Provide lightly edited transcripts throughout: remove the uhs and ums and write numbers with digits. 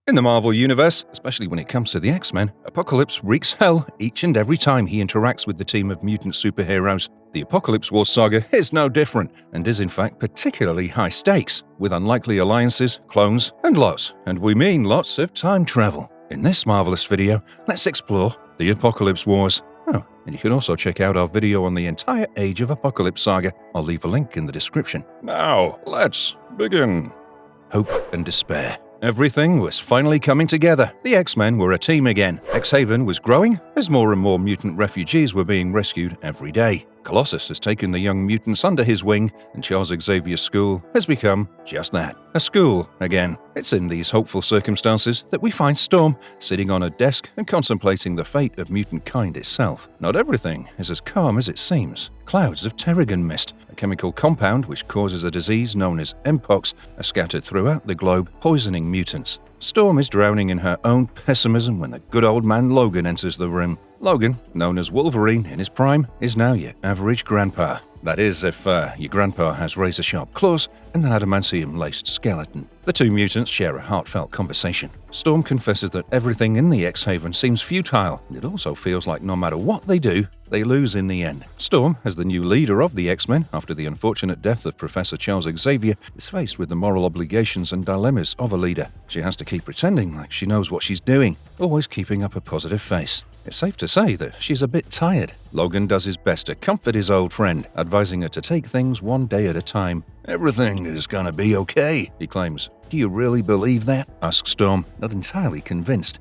In the Marvel Universe, especially when it comes to the X-Men, Apocalypse wreaks hell each and every time he interacts with the team of mutant superheroes. The Apocalypse War saga is no different, and is in fact particularly high stakes, with unlikely alliances, clones, and we mean lots of time travel. In this marvelous video, let's explore the Apocalypse Wars. Oh, and you can also check out our video on the entire Age of Apocalypse saga. I'll leave a link in the description. Now, let's begin. Hope and despair. Everything was finally coming together. The X-Men were a team again. X-Haven was growing as more and more mutant refugees were being rescued every day. Colossus has taken the young mutants under his wing, and Charles Xavier's school has become just that, a school again. It's in these hopeful circumstances that we find Storm sitting on a desk and contemplating the fate of mutant kind itself. Not everything is as calm as it seems. Clouds of Terrigen mist, a chemical compound which causes a disease known as Mpox, are scattered throughout the globe, poisoning mutants. Storm is drowning in her own pessimism when the good old man Logan enters the room. Logan, known as Wolverine in his prime, is now your average grandpa. That is, if your grandpa has razor-sharp claws and an adamantium-laced skeleton. The two mutants share a heartfelt conversation. Storm confesses that everything in the X-Haven seems futile, and it also feels like no matter what they do, they lose in the end. Storm, as the new leader of the X-Men after the unfortunate death of Professor Charles Xavier, is faced with the moral obligations and dilemmas of a leader. She has to keep pretending like she knows what she's doing, always keeping up a positive face. It's safe to say that she's a bit tired. Logan does his best to comfort his old friend, advising her to take things one day at a time. "Everything is gonna be okay," he claims. "Do you really believe that?" asks Storm, not entirely convinced.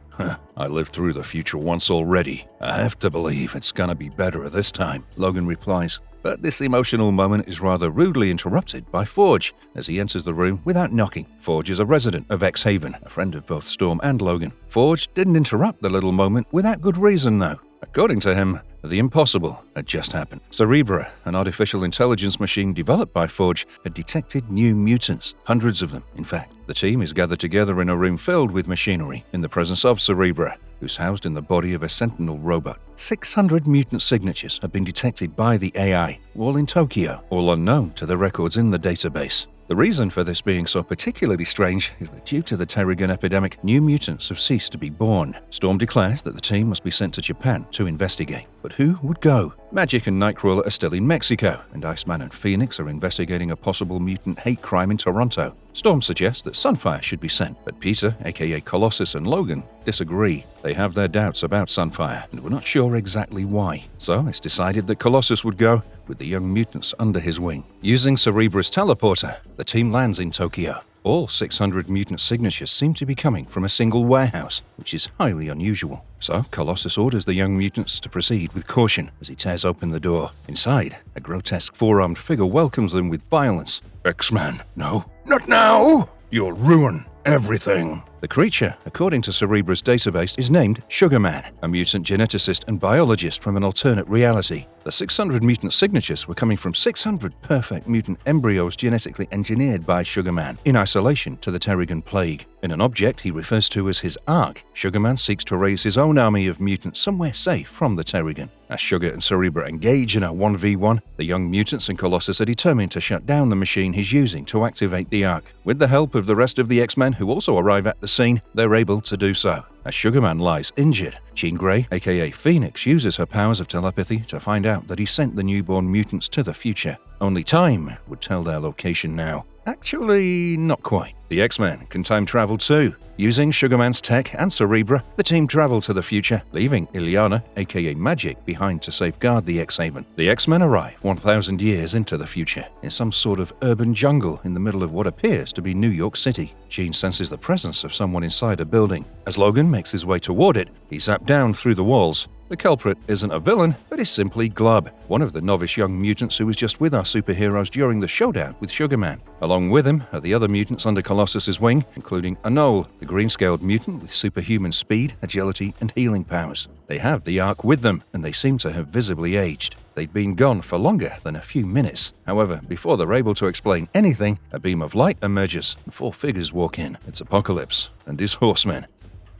"I lived through the future once already. I have to believe it's gonna be better this time," Logan replies. But this emotional moment is rather rudely interrupted by Forge as he enters the room without knocking. Forge is a resident of X-Haven, a friend of both Storm and Logan. Forge didn't interrupt the little moment without good reason, though. According to him, the impossible had just happened. Cerebra, an artificial intelligence machine developed by Forge, had detected new mutants, hundreds of them, in fact. The team is gathered together in a room filled with machinery, in the presence of Cerebra, who's housed in the body of a Sentinel robot. 600 mutant signatures have been detected by the AI, all in Tokyo, all unknown to the records in the database. The reason for this being so particularly strange is that due to the Terrigen epidemic, new mutants have ceased to be born. Storm declares that the team must be sent to Japan to investigate. But who would go? Magik and Nightcrawler are still in Mexico, and Iceman and Phoenix are investigating a possible mutant hate crime in Toronto. Storm suggests that Sunfire should be sent, but Peter, aka Colossus, and Logan disagree. They have their doubts about Sunfire, and we're not sure exactly why. So it's decided that Colossus would go, with the young mutants under his wing. Using Cerebra's teleporter, the team lands in Tokyo. All 600 mutant signatures seem to be coming from a single warehouse, which is highly unusual. So Colossus orders the young mutants to proceed with caution as he tears open the door. Inside, a grotesque four-armed figure welcomes them with violence. "X-Man, no, not now! You'll ruin everything." The creature, according to Cerebra's database, is named Sugarman, a mutant geneticist and biologist from an alternate reality. The 600 mutant signatures were coming from 600 perfect mutant embryos genetically engineered by Sugarman, in isolation to the Terrigen plague. In an object he refers to as his Ark, Sugarman seeks to raise his own army of mutants somewhere safe from the Terrigen. As Sugar and Cerebra engage in a 1v1, the young mutants and Colossus are determined to shut down the machine he's using to activate the Ark. With the help of the rest of the X-Men who also arrive at the scene, they're able to do so. As Sugarman lies injured, Jean Grey, aka Phoenix, uses her powers of telepathy to find out that he sent the newborn mutants to the future. Only time would tell their location now. Actually, not quite. The X-Men can time travel too. Using Sugarman's tech and Cerebra, the team travel to the future, leaving Illyana, aka Magik, behind to safeguard the X-Haven. The X-Men arrive 1,000 years into the future, in some sort of urban jungle in the middle of what appears to be New York City. Jean senses the presence of someone inside a building. As Logan makes his way toward it, he's zapped down through the walls. The culprit isn't a villain, but is simply Glub, one of the novice young mutants who was just with our superheroes during the showdown with Sugarman. Along with him are the other mutants under Colossus's wing, including Anole, the green-scaled mutant with superhuman speed, agility, and healing powers. They have the Ark with them, and they seem to have visibly aged. They'd been gone for longer than a few minutes. However, before they're able to explain anything, a beam of light emerges, and 4 figures walk in. It's Apocalypse and his horsemen.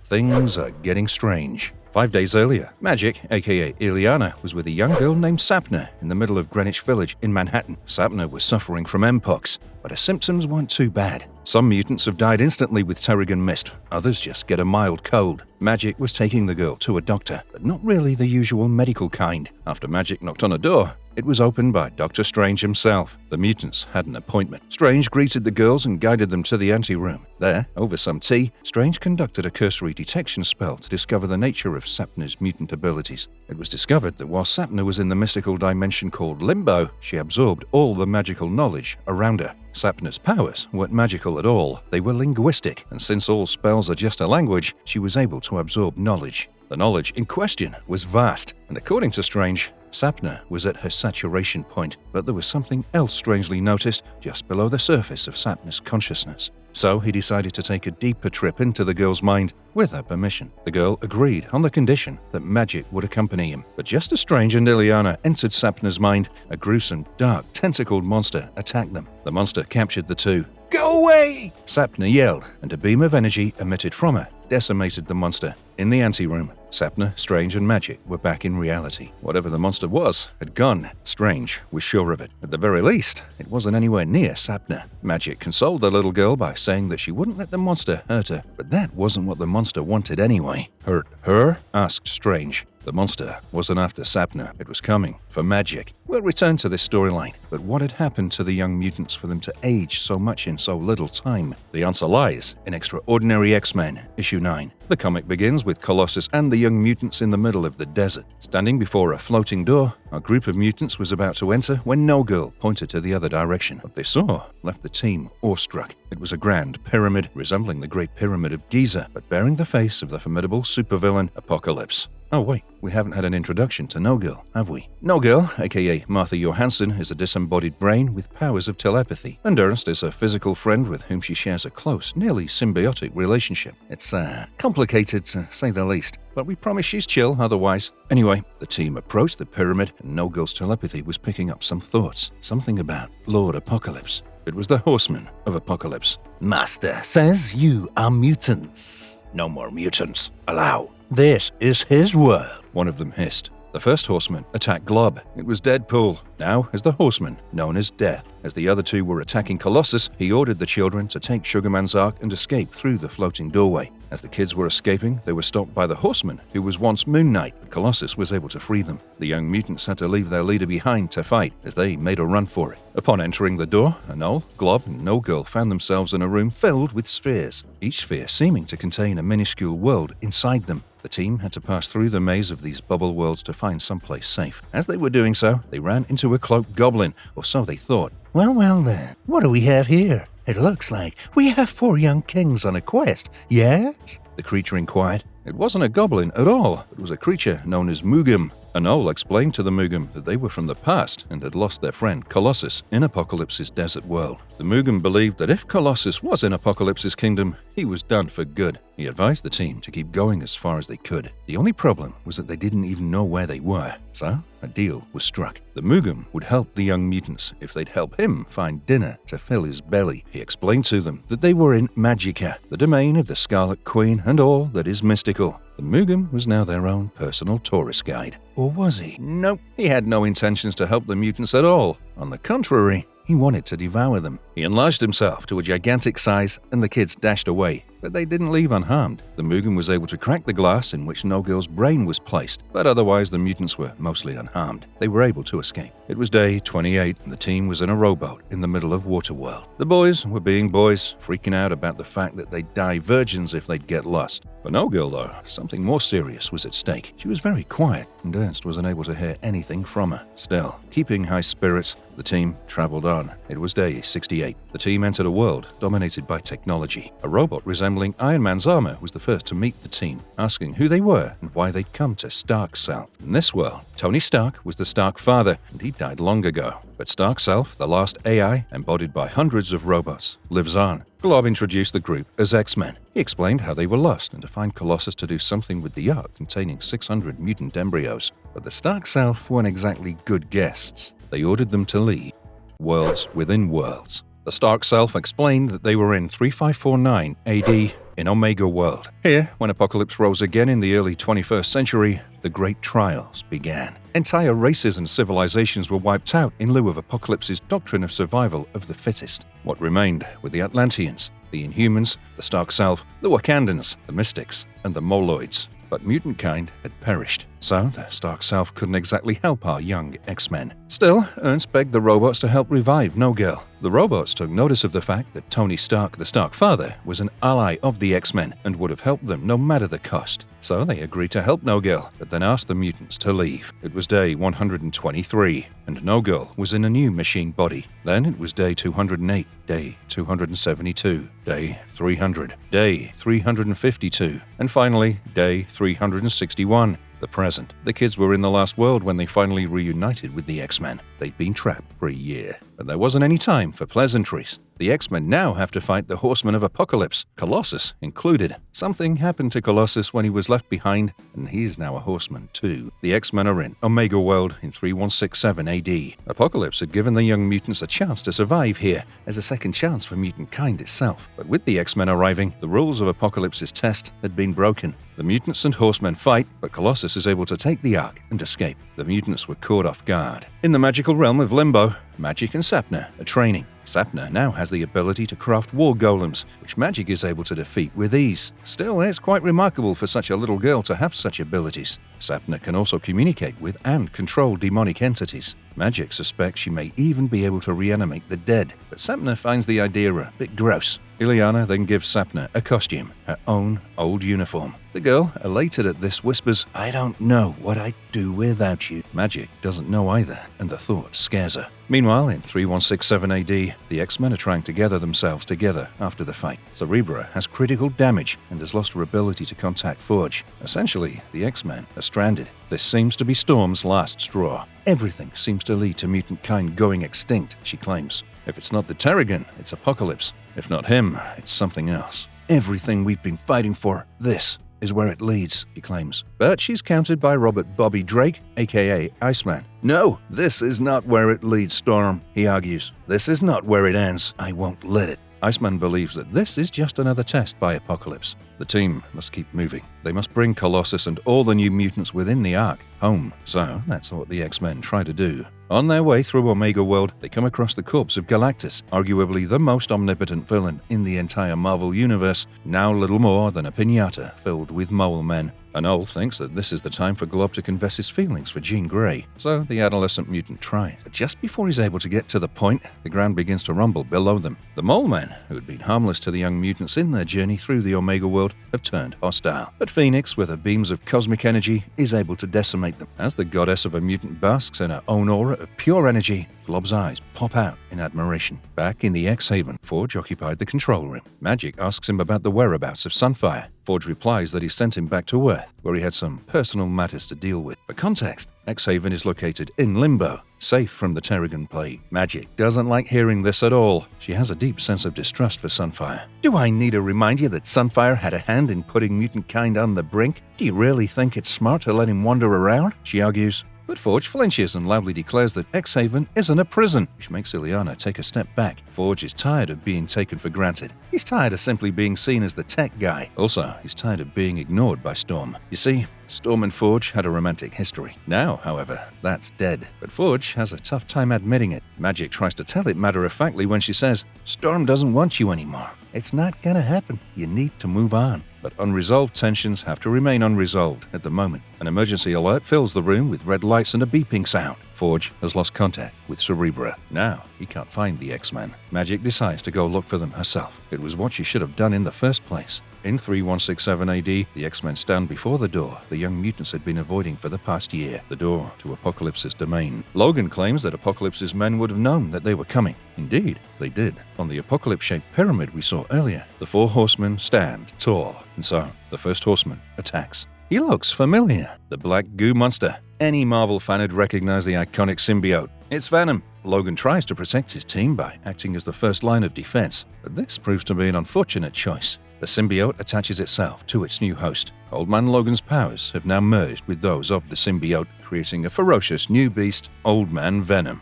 Things are getting strange. 5 days earlier, Magik, aka Illyana, was with a young girl named Sapna in the middle of Greenwich Village in Manhattan. Sapna was suffering from Mpox, but her symptoms weren't too bad. Some mutants have died instantly with Terrigen Mist, others just get a mild cold. Magic was taking the girl to a doctor, but not really the usual medical kind. After Magic knocked on a door, it was opened by Dr. Strange himself. The mutants had an appointment. Strange greeted the girls and guided them to the anteroom. There, over some tea, Strange conducted a cursory detection spell to discover the nature of Sapna's mutant abilities. It was discovered that while Sapna was in the mystical dimension called Limbo, she absorbed all the magical knowledge around her. Sapna's powers weren't magical at all, they were linguistic, and since all spells are just a language, she was able to absorb knowledge. The knowledge in question was vast, and according to Strange, Sapna was at her saturation point, but there was something else strangely noticed just below the surface of Sapna's consciousness. So he decided to take a deeper trip into the girl's mind with her permission. The girl agreed on the condition that Magic would accompany him. But just as Strange and Ileana entered Sapna's mind, a gruesome, dark, tentacled monster attacked them. The monster captured the two. "Go away!" Sapna yelled, and a beam of energy emitted from her decimated the monster. In the anteroom, Sapna, Strange, and Magic were back in reality. Whatever the monster was had gone. Strange was sure of it. At the very least, it wasn't anywhere near Sapna. Magic consoled the little girl by saying that she wouldn't let the monster hurt her. But that wasn't what the monster wanted anyway. "Hurt her?" asked Strange. The monster wasn't after Sapna, it was coming for Magic. We'll return to this storyline, but what had happened to the young mutants for them to age so much in so little time? The answer lies in Extraordinary X-Men, Issue 9. The comic begins with Colossus and the young mutants in the middle of the desert. Standing before a floating door, a group of mutants was about to enter when No Girl pointed to the other direction. What they saw left the team awestruck. It was a grand pyramid resembling the Great Pyramid of Giza, but bearing the face of the formidable supervillain Apocalypse. Oh wait, we haven't had an introduction to No Girl, have we? No Girl, aka Martha Johansson, is a disembodied brain with powers of telepathy, and Ernst is a physical friend with whom she shares a close, nearly symbiotic relationship. It's complicated to say the least, but we promise she's chill otherwise. Anyway, the team approached the pyramid, and No Girl's telepathy was picking up some thoughts, something about Lord Apocalypse. It was the Horseman of Apocalypse. "Master says you are mutants." "No more mutants. Allow." "This is his world," one of them hissed. The first Horseman attacked Glob. It was Deadpool, now as the Horseman, known as Death. As the other two were attacking Colossus, he ordered the children to take Sugarman's Ark and escape through the floating doorway. As the kids were escaping, they were stopped by the Horseman, who was once Moon Knight, but Colossus was able to free them. The young mutants had to leave their leader behind to fight, as they made a run for it. Upon entering the door, Anol, Glob, and No Girl found themselves in a room filled with spheres, each sphere seeming to contain a minuscule world inside them. The team had to pass through the maze of these bubble worlds to find someplace safe. As they were doing so, they ran into a cloaked goblin, or so they thought. Well then, what do we have here? It looks like we have 4 young kings on a quest, yes?" The creature inquired. It wasn't a goblin at all. It was a creature known as Mugam. Anol explained to the Mugam that they were from the past and had lost their friend Colossus in Apocalypse's desert world. The Mugam believed that if Colossus was in Apocalypse's kingdom, he was done for good. He advised the team to keep going as far as they could. The only problem was that they didn't even know where they were. So, a deal was struck. The Mugam would help the young mutants if they'd help him find dinner to fill his belly. He explained to them that they were in Magica, the domain of the Scarlet Queen and all that is mystical. The Mugam was now their own personal tourist guide. Or was he? Nope, he had no intentions to help the mutants at all. On the contrary, he wanted to devour them. He enlarged himself to a gigantic size, and the kids dashed away. But they didn't leave unharmed. The Mugam was able to crack the glass in which No Girl's brain was placed, but otherwise the mutants were mostly unharmed. They were able to escape. It was day 28, and the team was in a rowboat in the middle of Waterworld. The boys were being boys, freaking out about the fact that they'd die virgins if they'd get lost. For No Girl, though, something more serious was at stake. She was very quiet, and Ernst was unable to hear anything from her. Still, keeping high spirits, the team traveled on. It was day 68. The team entered a world dominated by technology. A robot resembling Iron Man's armor was the first to meet the team, asking who they were and why they'd come to Stark Self. In this world, Tony Stark was the Stark father, and he died long ago. But Stark Self, the last AI, embodied by hundreds of robots, lives on. Glob introduced the group as X-Men. He explained how they were lost and to find Colossus to do something with the Ark containing 600 mutant embryos. But the Stark Self weren't exactly good guests. They ordered them to leave. Worlds within worlds. The Stark Self explained that they were in 3549 AD in Omega World. Here, when Apocalypse rose again in the early 21st century, the Great Trials began. Entire races and civilizations were wiped out in lieu of Apocalypse's doctrine of survival of the fittest. What remained were the Atlanteans, the Inhumans, the Stark Self, the Wakandans, the Mystics, and the Moloids. But mutant kind had perished, so the Stark Self couldn't exactly help our young X-Men. Still, Ernst begged the robots to help revive No Girl. The robots took notice of the fact that Tony Stark, the Stark father, was an ally of the X-Men and would have helped them no matter the cost. So they agreed to help No Girl, but then asked the mutants to leave. It was day 123, and No Girl was in a new machine body. Then it was day 208, day 272, day 300, day 352, and finally, day 361. The present. The kids were in the last world when they finally reunited with the X-Men. They'd been trapped for a year, but there wasn't any time for pleasantries. The X-Men now have to fight the Horsemen of Apocalypse, Colossus included. Something happened to Colossus when he was left behind, and he's now a Horseman too. The X-Men are in Omega World in 3167 AD. Apocalypse had given the young mutants a chance to survive here, as a second chance for mutant kind itself. But with the X-Men arriving, the rules of Apocalypse's test had been broken. The mutants and Horsemen fight, but Colossus is able to take the Ark and escape. The mutants were caught off guard. In the magical realm of Limbo, Magic and Sapna are training. Sapna now has the ability to craft war golems, which Magic is able to defeat with ease. Still, it's quite remarkable for such a little girl to have such abilities. Sapna can also communicate with and control demonic entities. Magic suspects she may even be able to reanimate the dead, but Sapna finds the idea a bit gross. Ileana then gives Sapna a costume, her own old uniform. The girl, elated at this, whispers, "I don't know what I'd do without you." Magic doesn't know either, and the thought scares her. Meanwhile, in 3167 AD, the X-Men are trying to gather themselves together after the fight. Cerebra has critical damage and has lost her ability to contact Forge. Essentially, the X-Men are stranded. This seems to be Storm's last straw. Everything seems to lead to mutant kind going extinct, she claims. If it's not the Terrigen, it's Apocalypse. If not him, it's something else. Everything we've been fighting for, this is where it leads, he claims. But she's countered by Robert Bobby Drake, aka Iceman. "No, this is not where it leads, Storm," he argues. "This is not where it ends. I won't let it." Iceman believes that this is just another test by Apocalypse. The team must keep moving. They must bring Colossus and all the new mutants within the Ark home. So that's what the X-Men try to do. On their way through Omega World, they come across the corpse of Galactus, arguably the most omnipotent villain in the entire Marvel Universe, now little more than a piñata filled with mole men. Anole thinks that this is the time for Glob to confess his feelings for Jean Grey, so the adolescent mutant tries. But just before he's able to get to the point, the ground begins to rumble below them. The mole men, who had been harmless to the young mutants in their journey through the Omega World, have turned hostile. But Phoenix, with her beams of cosmic energy, is able to decimate them. As the goddess of a mutant basks in her own aura of pure energy, Glob's eyes pop out in admiration. Back in the X-Haven, Forge occupied the control room. Magic asks him about the whereabouts of Sunfire. Forge replies that he sent him back to Earth, where he had some personal matters to deal with. For context, X-Haven is located in Limbo, safe from the Terrigen plague. Magic doesn't like hearing this at all. She has a deep sense of distrust for Sunfire. "Do I need to remind you that Sunfire had a hand in putting mutant kind on the brink? Do you really think it's smart to let him wander around?" she argues. But Forge flinches and loudly declares that X-Haven isn't a prison, which makes Ileana take a step back. Forge is tired of being taken for granted. He's tired of simply being seen as the tech guy. Also, he's tired of being ignored by Storm. You see, Storm and Forge had a romantic history. Now, however, that's dead. But Forge has a tough time admitting it. Magic tries to tell it matter-of-factly when she says, "Storm doesn't want you anymore. It's not gonna happen. You need to move on." But unresolved tensions have to remain unresolved at the moment. An emergency alert fills the room with red lights and a beeping sound. Forge has lost contact with Cerebra. Now, he can't find the X-Men. Magic decides to go look for them herself. It was what she should have done in the first place. In 3167 AD, the X-Men stand before the door the young mutants had been avoiding for the past year, the door to Apocalypse's domain. Logan claims that Apocalypse's men would have known that they were coming. Indeed, they did. On the Apocalypse-shaped pyramid we saw earlier, the four horsemen stand tall, and so the first horseman attacks. He looks familiar. The black goo monster. Any Marvel fan would recognize the iconic symbiote. It's Venom. Logan tries to protect his team by acting as the first line of defense, but this proves to be an unfortunate choice. The symbiote attaches itself to its new host. Old Man Logan's powers have now merged with those of the symbiote, creating a ferocious new beast, Old Man Venom.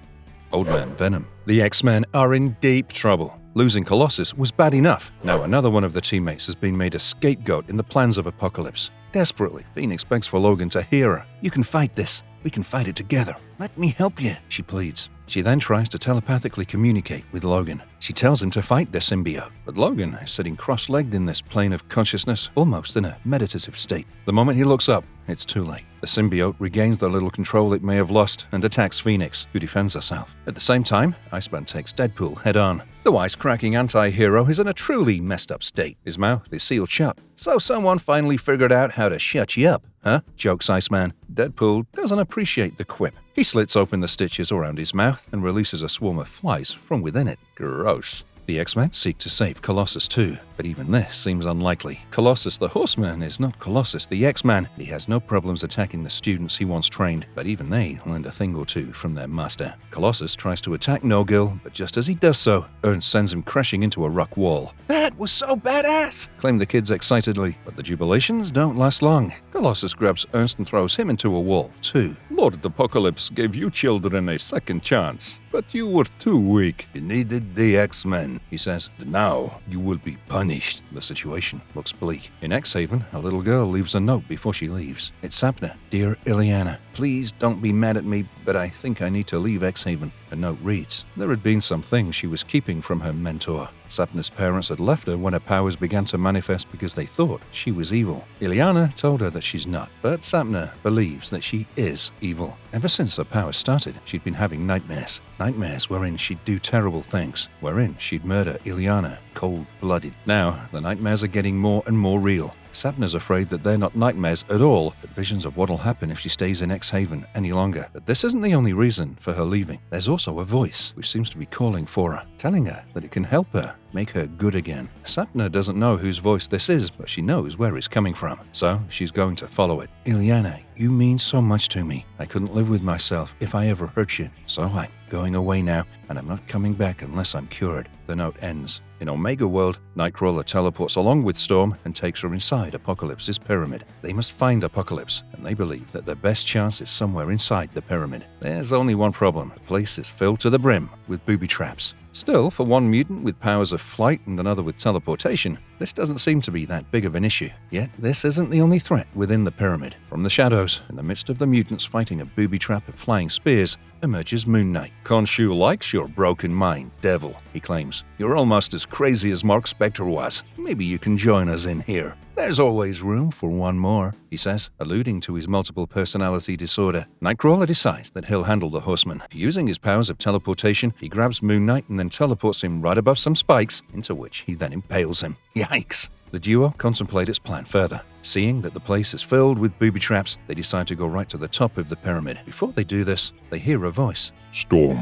Old Man Venom. The X-Men are in deep trouble. Losing Colossus was bad enough. Now another one of the teammates has been made a scapegoat in the plans of Apocalypse. Desperately, Phoenix begs for Logan to hear her. "You can fight this. We can fight it together. Let me help you," she pleads. She then tries to telepathically communicate with Logan. She tells him to fight the symbiote, but Logan is sitting cross-legged in this plane of consciousness, almost in a meditative state. The moment he looks up, it's too late. The symbiote regains the little control it may have lost and attacks Phoenix, who defends herself. At the same time, Iceman takes Deadpool head-on. The wisecracking anti-hero is in a truly messed-up state. His mouth is sealed shut. "So someone finally figured out how to shut you up, huh?" jokes Iceman. Deadpool doesn't appreciate the quip. He slits open the stitches around his mouth and releases a swarm of flies from within it. Gross. The X-Men seek to save Colossus too, but even this seems unlikely. Colossus the Horseman is not Colossus the X-Man. He has no problems attacking the students he once trained, but even they learned a thing or two from their master. Colossus tries to attack No-Girl, but just as he does so, Ernst sends him crashing into a rock wall. "That was so badass!" claim the kids excitedly, but the jubilations don't last long. Colossus grabs Ernst and throws him into a wall too. "Lord Apocalypse gave you children a second chance, but you were too weak. You needed the X-Men," he says. "Now you will be punished." The situation looks bleak. In X-Haven, a little girl leaves a note before she leaves. It's Sapna. "Dear Ileana, please don't be mad at me, but I think I need to leave X-Haven." The note reads, there had been some things she was keeping from her mentor. Sapna's parents had left her when her powers began to manifest because they thought she was evil. Ileana told her that she's not, but Sapna believes that she is evil. Ever since her powers started, she'd been having nightmares. Nightmares wherein she'd do terrible things, wherein she'd murder Ileana cold-blooded. Now, the nightmares are getting more and more real. Sapna's afraid that they're not nightmares at all, but visions of what'll happen if she stays in X-Haven any longer. But this isn't the only reason for her leaving. There's also a voice which seems to be calling for her, telling her that it can help her, make her good again. Sapna doesn't know whose voice this is, but she knows where it's coming from, so she's going to follow it. "Ileana, you mean so much to me. I couldn't live with myself if I ever hurt you, so I'm going away now, and I'm not coming back unless I'm cured." The note ends. In Omega World, Nightcrawler teleports along with Storm and takes her inside Apocalypse's pyramid. They must find Apocalypse, and they believe that their best chance is somewhere inside the pyramid. There's only one problem. The place is filled to the brim with booby traps. Still, for one mutant with powers of flight and another with teleportation, this doesn't seem to be that big of an issue. Yet, this isn't the only threat within the pyramid. From the shadows, in the midst of the mutants fighting a booby trap of flying spears, emerges Moon Knight. "Khonshu likes your broken mind, devil," he claims. "You're almost as crazy as Mark Spector was. Maybe you can join us in here. There's always room for one more," he says, alluding to his multiple personality disorder. Nightcrawler decides that he'll handle the Horseman. Using his powers of teleportation, he grabs Moon Knight and then teleports him right above some spikes, into which he then impales him. Yikes! The duo contemplate its plan further. Seeing that the place is filled with booby traps, they decide to go right to the top of the pyramid. Before they do this, they hear a voice. "Storm,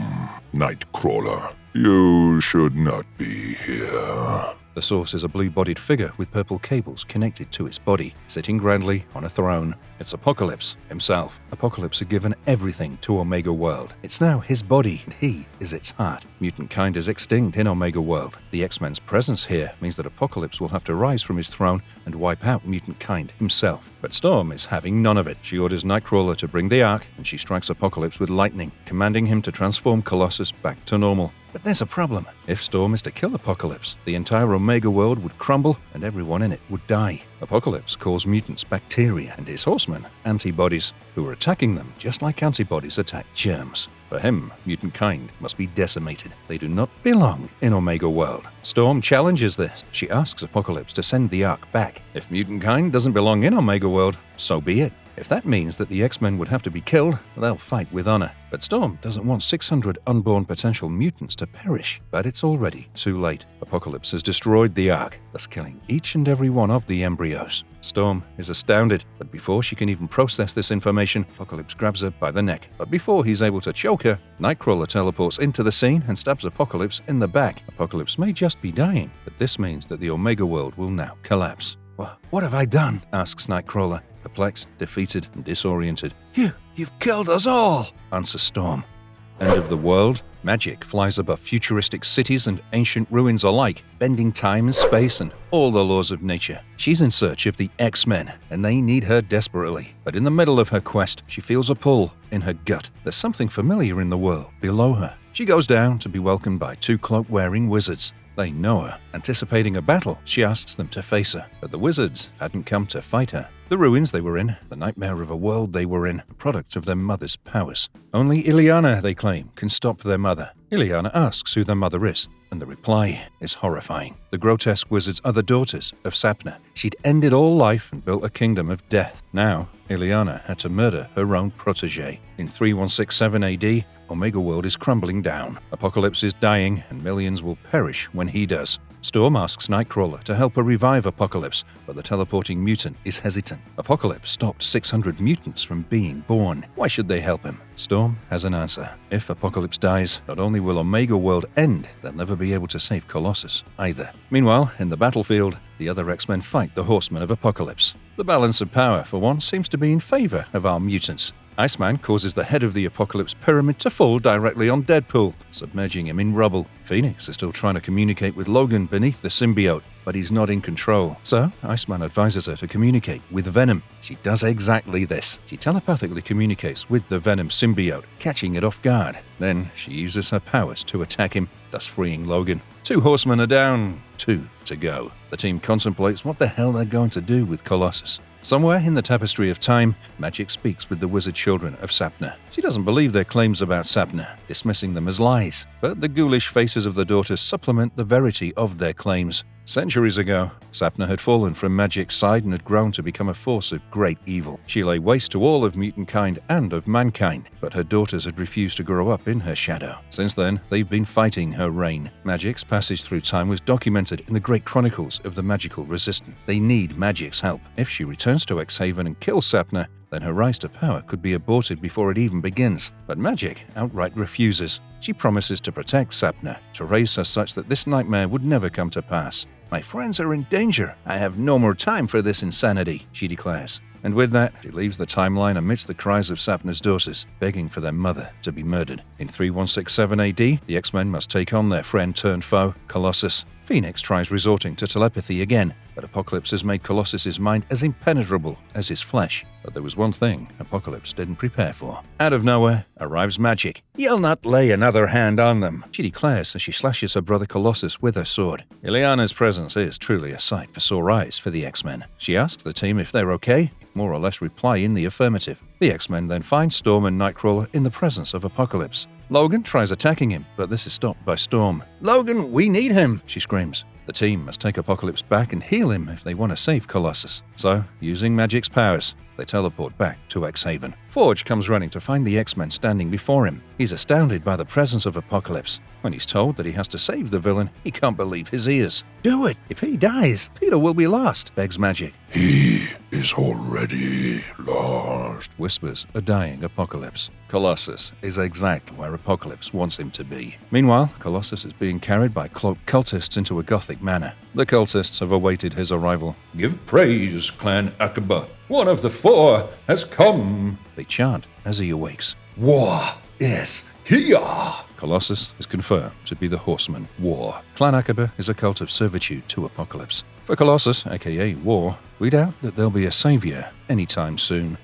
Nightcrawler, you should not be here." The source is a blue-bodied figure with purple cables connected to its body, sitting grandly on a throne. It's Apocalypse himself. Apocalypse had given everything to Omega World. It's now his body, and he is its heart. Mutant kind is extinct in Omega World. The X-Men's presence here means that Apocalypse will have to rise from his throne and wipe out mutant kind himself. But Storm is having none of it. She orders Nightcrawler to bring the Ark, and she strikes Apocalypse with lightning, commanding him to transform Colossus back to normal. But there's a problem. If Storm is to kill Apocalypse, the entire Omega World would crumble and everyone in it would die. Apocalypse calls mutants bacteria and his horsemen antibodies, who are attacking them just like antibodies attack germs. For him, mutant kind must be decimated. They do not belong in Omega World. Storm challenges this. She asks Apocalypse to send the Ark back. If mutant kind doesn't belong in Omega World, so be it. If that means that the X-Men would have to be killed, they'll fight with honor. But Storm doesn't want 600 unborn potential mutants to perish. But it's already too late. Apocalypse has destroyed the Ark, thus killing each and every one of the embryos. Storm is astounded, but before she can even process this information, Apocalypse grabs her by the neck. But before he's able to choke her, Nightcrawler teleports into the scene and stabs Apocalypse in the back. Apocalypse may just be dying, but this means that the Omega World will now collapse. "What have I done?" asks Nightcrawler, perplexed, defeated, and disoriented. You've killed us all," answers Storm. End of the world. Magic flies above futuristic cities and ancient ruins alike, bending time and space and all the laws of nature. She's in search of the X-Men, and they need her desperately. But in the middle of her quest, she feels a pull in her gut. There's something familiar in the world below her. She goes down to be welcomed by two cloak-wearing wizards. They know her. Anticipating a battle, she asks them to face her, but the wizards hadn't come to fight her. The ruins they were in, the nightmare of a world they were in, a product of their mother's powers. Only Ileana, they claim, can stop their mother. Ileana asks who their mother is, and the reply is horrifying. The grotesque wizards are the daughters of Sapna. She'd ended all life and built a kingdom of death. Now, Ileana had to murder her own protege. In 3167 AD, Omega World is crumbling down. Apocalypse is dying, and millions will perish when he does. Storm asks Nightcrawler to help her revive Apocalypse, but the teleporting mutant is hesitant. Apocalypse stopped 600 mutants from being born. Why should they help him? Storm has an answer. If Apocalypse dies, not only will Omega World end, they'll never be able to save Colossus either. Meanwhile, in the battlefield, the other X-Men fight the Horsemen of Apocalypse. The balance of power, for once, seems to be in favor of our mutants. Iceman causes the head of the Apocalypse pyramid to fall directly on Deadpool, submerging him in rubble. Phoenix is still trying to communicate with Logan beneath the symbiote, but he's not in control. So, Iceman advises her to communicate with Venom. She does exactly this. She telepathically communicates with the Venom symbiote, catching it off guard. Then, she uses her powers to attack him, thus freeing Logan. 2 horsemen are down, 2 to go. The team contemplates what the hell they're going to do with Colossus. Somewhere in the tapestry of time, Magic speaks with the wizard children of Sapna. She doesn't believe their claims about Sapna, dismissing them as lies, but the ghoulish faces of the daughters supplement the verity of their claims. Centuries ago, Sapna had fallen from Magic's side and had grown to become a force of great evil. She lay waste to all of mutant kind and of mankind, but her daughters had refused to grow up in her shadow. Since then, they've been fighting her reign. Magic's passage through time was documented in the great chronicles of the magical resistance. They need Magic's help. If she returns to X-Haven and kills Sapna, then her rise to power could be aborted before it even begins. But Magic outright refuses. She promises to protect Sapna, to raise her such that this nightmare would never come to pass. "My friends are in danger. I have no more time for this insanity," she declares. And with that, she leaves the timeline amidst the cries of Sapna's daughters, begging for their mother to be murdered. In 3167 AD, the X-Men must take on their friend-turned-foe, Colossus. Phoenix tries resorting to telepathy again, but Apocalypse has made Colossus's mind as impenetrable as his flesh. But there was one thing Apocalypse didn't prepare for. Out of nowhere arrives Magic. "You'll not lay another hand on them," she declares as she slashes her brother Colossus with her sword. Ileana's presence is truly a sight for sore eyes for the X-Men. She asks the team if they're okay, more or less reply in the affirmative. The X-Men then find Storm and Nightcrawler in the presence of Apocalypse. Logan tries attacking him, but this is stopped by Storm. "Logan, we need him!" she screams. The team must take Apocalypse back and heal him if they want to save Colossus. So, using Magic's powers, they teleport back to X-Haven. Forge comes running to find the X-Men standing before him. He's astounded by the presence of Apocalypse. When he's told that he has to save the villain, he can't believe his ears. "Do it! If he dies, Peter will be lost," begs Magic. He is already lost, Whispers a dying Apocalypse. Colossus is exactly where Apocalypse wants him to be. Meanwhile, Colossus is being carried by cloaked cultists into a Gothic manor. The cultists have awaited his arrival. "Give praise, Clan Akaba. One of the 4 has come," they chant as he awakes. War is here. Colossus is confirmed to be the Horseman War. Clan Akaba is a cult of servitude to Apocalypse. For Colossus, aka War, we doubt that there'll be a savior anytime soon.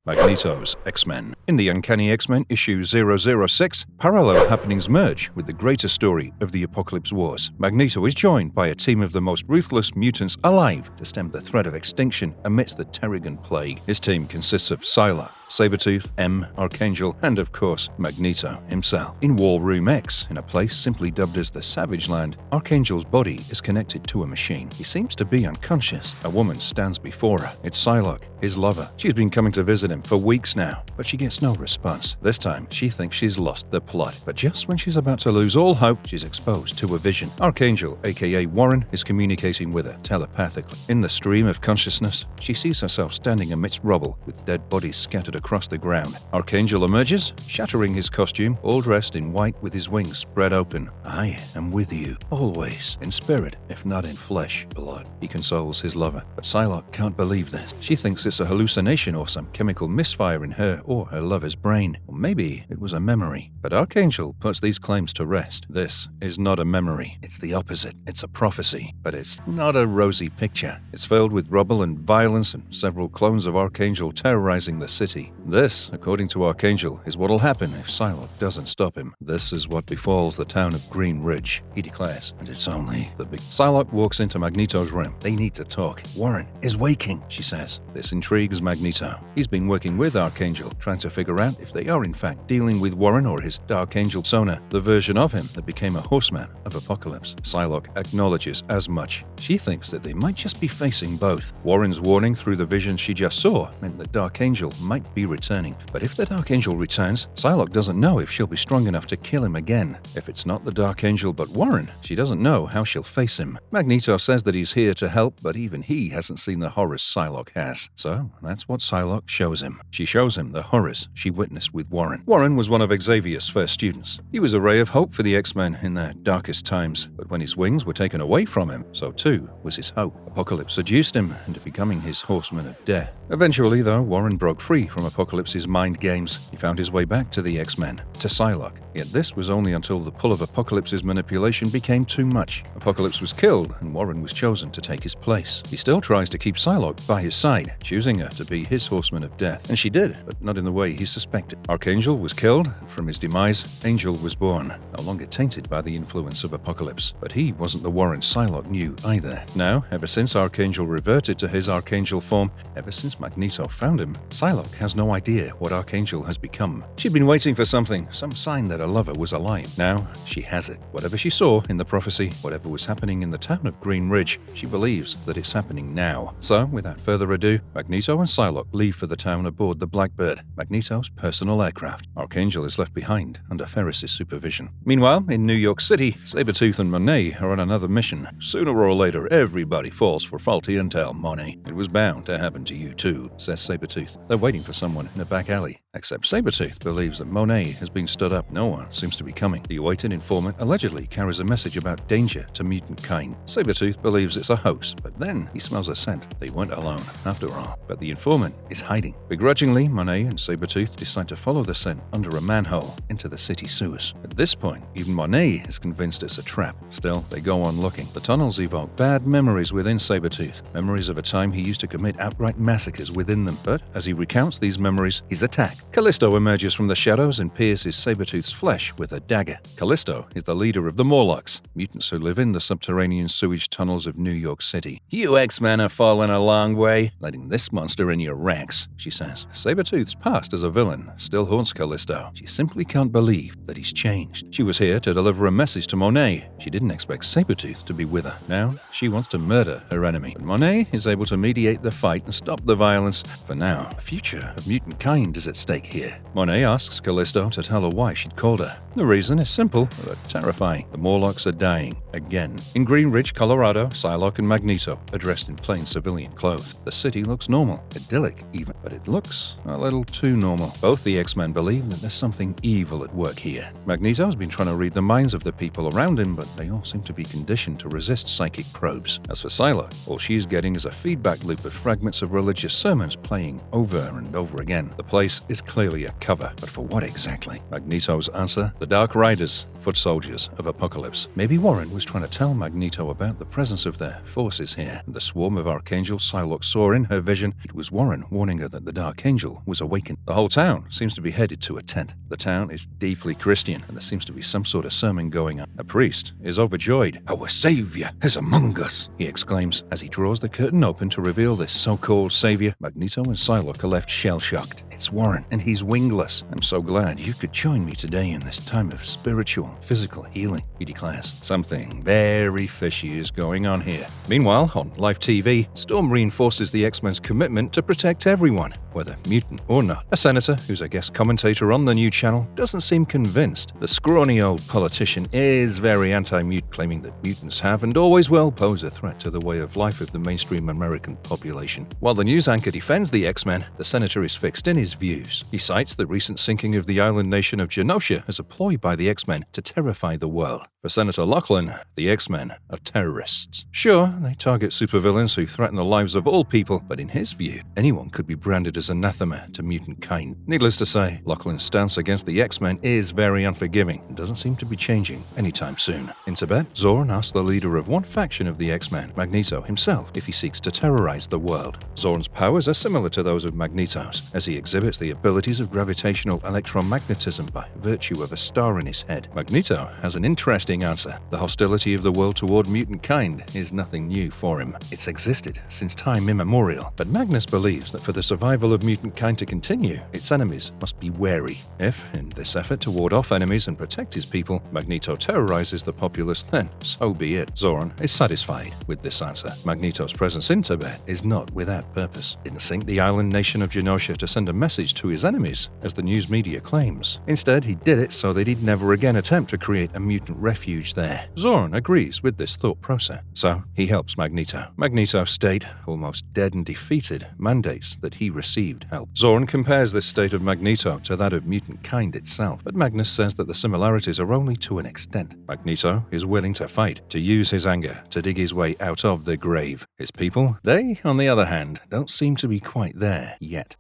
Magneto's X-Men. In the Uncanny X-Men issue 006, parallel happenings merge with the greater story of the Apocalypse Wars. Magneto is joined by a team of the most ruthless mutants alive to stem the threat of extinction amidst the Terrigen Plague. His team consists of Psylocke, Sabretooth, M, Archangel, and of course, Magneto himself. In War Room X, in a place simply dubbed as the Savage Land, Archangel's body is connected to a machine. He seems to be unconscious. A woman stands before her. It's Psylocke, his lover. She's been coming to visit him for weeks now, but she gets no response. This time, she thinks she's lost the plot. But just when she's about to lose all hope, she's exposed to a vision. Archangel, aka Warren, is communicating with her telepathically. In the stream of consciousness, she sees herself standing amidst rubble, with dead bodies scattered across the ground. Archangel emerges, shattering his costume, all dressed in white with his wings spread open. "I am with you, always, in spirit, if not in flesh, blood," he consoles his lover. But Psylocke can't believe this. She thinks it's a hallucination or some chemical misfire in her or her lover's brain. Or maybe it was a memory. But Archangel puts these claims to rest. This is not a memory. It's the opposite. It's a prophecy. But it's not a rosy picture. It's filled with rubble and violence and several clones of Archangel terrorizing the city. city. This, according to Archangel, is what'll happen if Psylocke doesn't stop him. This is what befalls the town of Green Ridge, he declares, and it's only the big... Psylocke walks into Magneto's room. They need to talk. Warren is waking, She says. This intrigues Magneto. He's been working with Archangel, trying to figure out if they are in fact dealing with Warren or his Dark Angel Sona, the version of him that became a horseman of Apocalypse. Psylocke acknowledges as much. She thinks that they might just be facing both. Warren's warning through the vision she just saw meant that Dark Angel might be returning. But if the Dark Angel returns, Psylocke doesn't know if she'll be strong enough to kill him again. If it's not the Dark Angel but Warren, she doesn't know how she'll face him. Magneto says that he's here to help, but even he hasn't seen the horrors Psylocke has. So that's what Psylocke shows him. She shows him the horrors she witnessed with Warren. Warren was one of Xavier's first students. He was a ray of hope for the X-Men in their darkest times, but when his wings were taken away from him, so too was his hope. Apocalypse seduced him into becoming his horseman of death. Eventually, though, Warren broke free from Apocalypse's mind games. He found his way back to the X-Men, to Psylocke. Yet this was only until the pull of Apocalypse's manipulation became too much. Apocalypse was killed, and Warren was chosen to take his place. He still tries to keep Psylocke by his side, choosing her to be his horseman of death. And she did, but not in the way he suspected. Archangel was killed, and from his demise, Angel was born, no longer tainted by the influence of Apocalypse. But he wasn't the Warren Psylocke knew either. Now, ever since Archangel reverted to his Archangel form, ever since Magneto found him, Psylocke has no idea what Archangel has become. She'd been waiting for something, some sign that her lover was alive. Now, she has it. Whatever she saw in the prophecy, whatever was happening in the town of Green Ridge, she believes that it's happening now. So, without further ado, Magneto and Psylocke leave for the town aboard the Blackbird, Magneto's personal aircraft. Archangel is left behind under Ferris's supervision. Meanwhile, in New York City, Sabretooth and Monet are on another mission. Sooner or later, everybody falls for faulty intel, Monet. It was bound to happen to you too, says Sabretooth. They're waiting for someone in a back alley. Except Sabretooth believes that Monet has been stood up. No one seems to be coming. The awaited informant allegedly carries a message about danger to mutant kind. Sabretooth believes it's a hoax, but then he smells a scent. They weren't alone, after all. But the informant is hiding. Begrudgingly, Monet and Sabretooth decide to follow the scent under a manhole into the city sewers. At this point, even Monet is convinced it's a trap. Still, they go on looking. The tunnels evoke bad memories within Sabretooth. Memories of a time he used to commit outright massacres within them. But as he recounts these memories, he's attacked. Callisto emerges from the shadows and pierces Sabretooth's flesh with a dagger. Callisto is the leader of the Morlocks, mutants who live in the subterranean sewage tunnels of New York City. You X-Men have fallen a long way, letting this monster in your ranks, she says. Sabretooth's past as a villain still haunts Callisto. She simply can't believe that he's changed. She was here to deliver a message to Monet. She didn't expect Sabretooth to be with her. Now, she wants to murder her enemy. But Monet is able to mediate the fight and stop the violence. For now, the future of mutant kind is at stake here. Monet asks Callisto to tell her why she'd called her. The reason is simple, but terrifying. The Morlocks are dying. Again. In Green Ridge, Colorado, Psylocke and Magneto are dressed in plain civilian clothes. The city looks normal, idyllic even, but it looks a little too normal. Both the X-Men believe that there's something evil at work here. Magneto's been trying to read the minds of the people around him, but they all seem to be conditioned to resist psychic probes. As for Psylocke, all she's getting is a feedback loop of fragments of religious sermons playing over and over again. The place is clearly a cover, but for what exactly? Magneto's answer? The Dark Riders, foot soldiers of Apocalypse. Maybe Warren was trying to tell Magneto about the presence of their forces here. And the swarm of Archangels Psylocke saw in her vision, it was Warren warning her that the Dark Angel was awakened. The whole town seems to be headed to a tent. The town is deeply Christian, and there seems to be some sort of sermon going on. A priest is overjoyed. Our savior is among us, he exclaims as he draws the curtain open to reveal this so-called savior. Magneto and Psylocke are left shell-shocked. It's Warren, and he's wingless. I'm so glad you could join me today in this time of spiritual and physical healing, he declares. Something very fishy is going on here. Meanwhile, on live TV, Storm reinforces the X-Men's commitment to protect everyone, whether mutant or not. A senator, who's a guest commentator on the new channel, doesn't seem convinced. The scrawny old politician is very anti-mutant, claiming that mutants have and always will pose a threat to the way of life of the mainstream American population. While the news anchor defends the X-Men, the senator is fixed in his views. He cites the recent sinking of the island nation of Genosha as a ploy by the X-Men to terrify the world. For Senator Lachlan, the X-Men are terrorists. Sure, they target supervillains who threaten the lives of all people, but in his view, anyone could be branded as anathema to mutant kind. Needless to say, Lachlan's stance against the X-Men is very unforgiving and doesn't seem to be changing anytime soon. In Tibet, Zorn asks the leader of one faction of the X-Men, Magneto himself, if he seeks to terrorize the world. Zorn's powers are similar to those of Magneto's, as he examines exhibits the abilities of gravitational electromagnetism by virtue of a star in his head. Magneto has an interesting answer. The hostility of the world toward mutant kind is nothing new for him. It's existed since time immemorial, but Magnus believes that for the survival of mutant kind to continue, its enemies must be wary. If, in this effort to ward off enemies and protect his people, Magneto terrorizes the populace, then so be it. Zoran is satisfied with this answer. Magneto's presence in Tibet is not without purpose. Didn't sink the island nation of Genosha to send a message to his enemies, as the news media claims. Instead, he did it so that he'd never again attempt to create a mutant refuge there. Zoran agrees with this thought process, so he helps Magneto. Magneto's state, almost dead and defeated, mandates that he received help. Zoran compares this state of Magneto to that of mutant kind itself, but Magnus says that the similarities are only to an extent. Magneto is willing to fight, to use his anger to dig his way out of the grave. His people, they, on the other hand, don't seem to be quite there yet.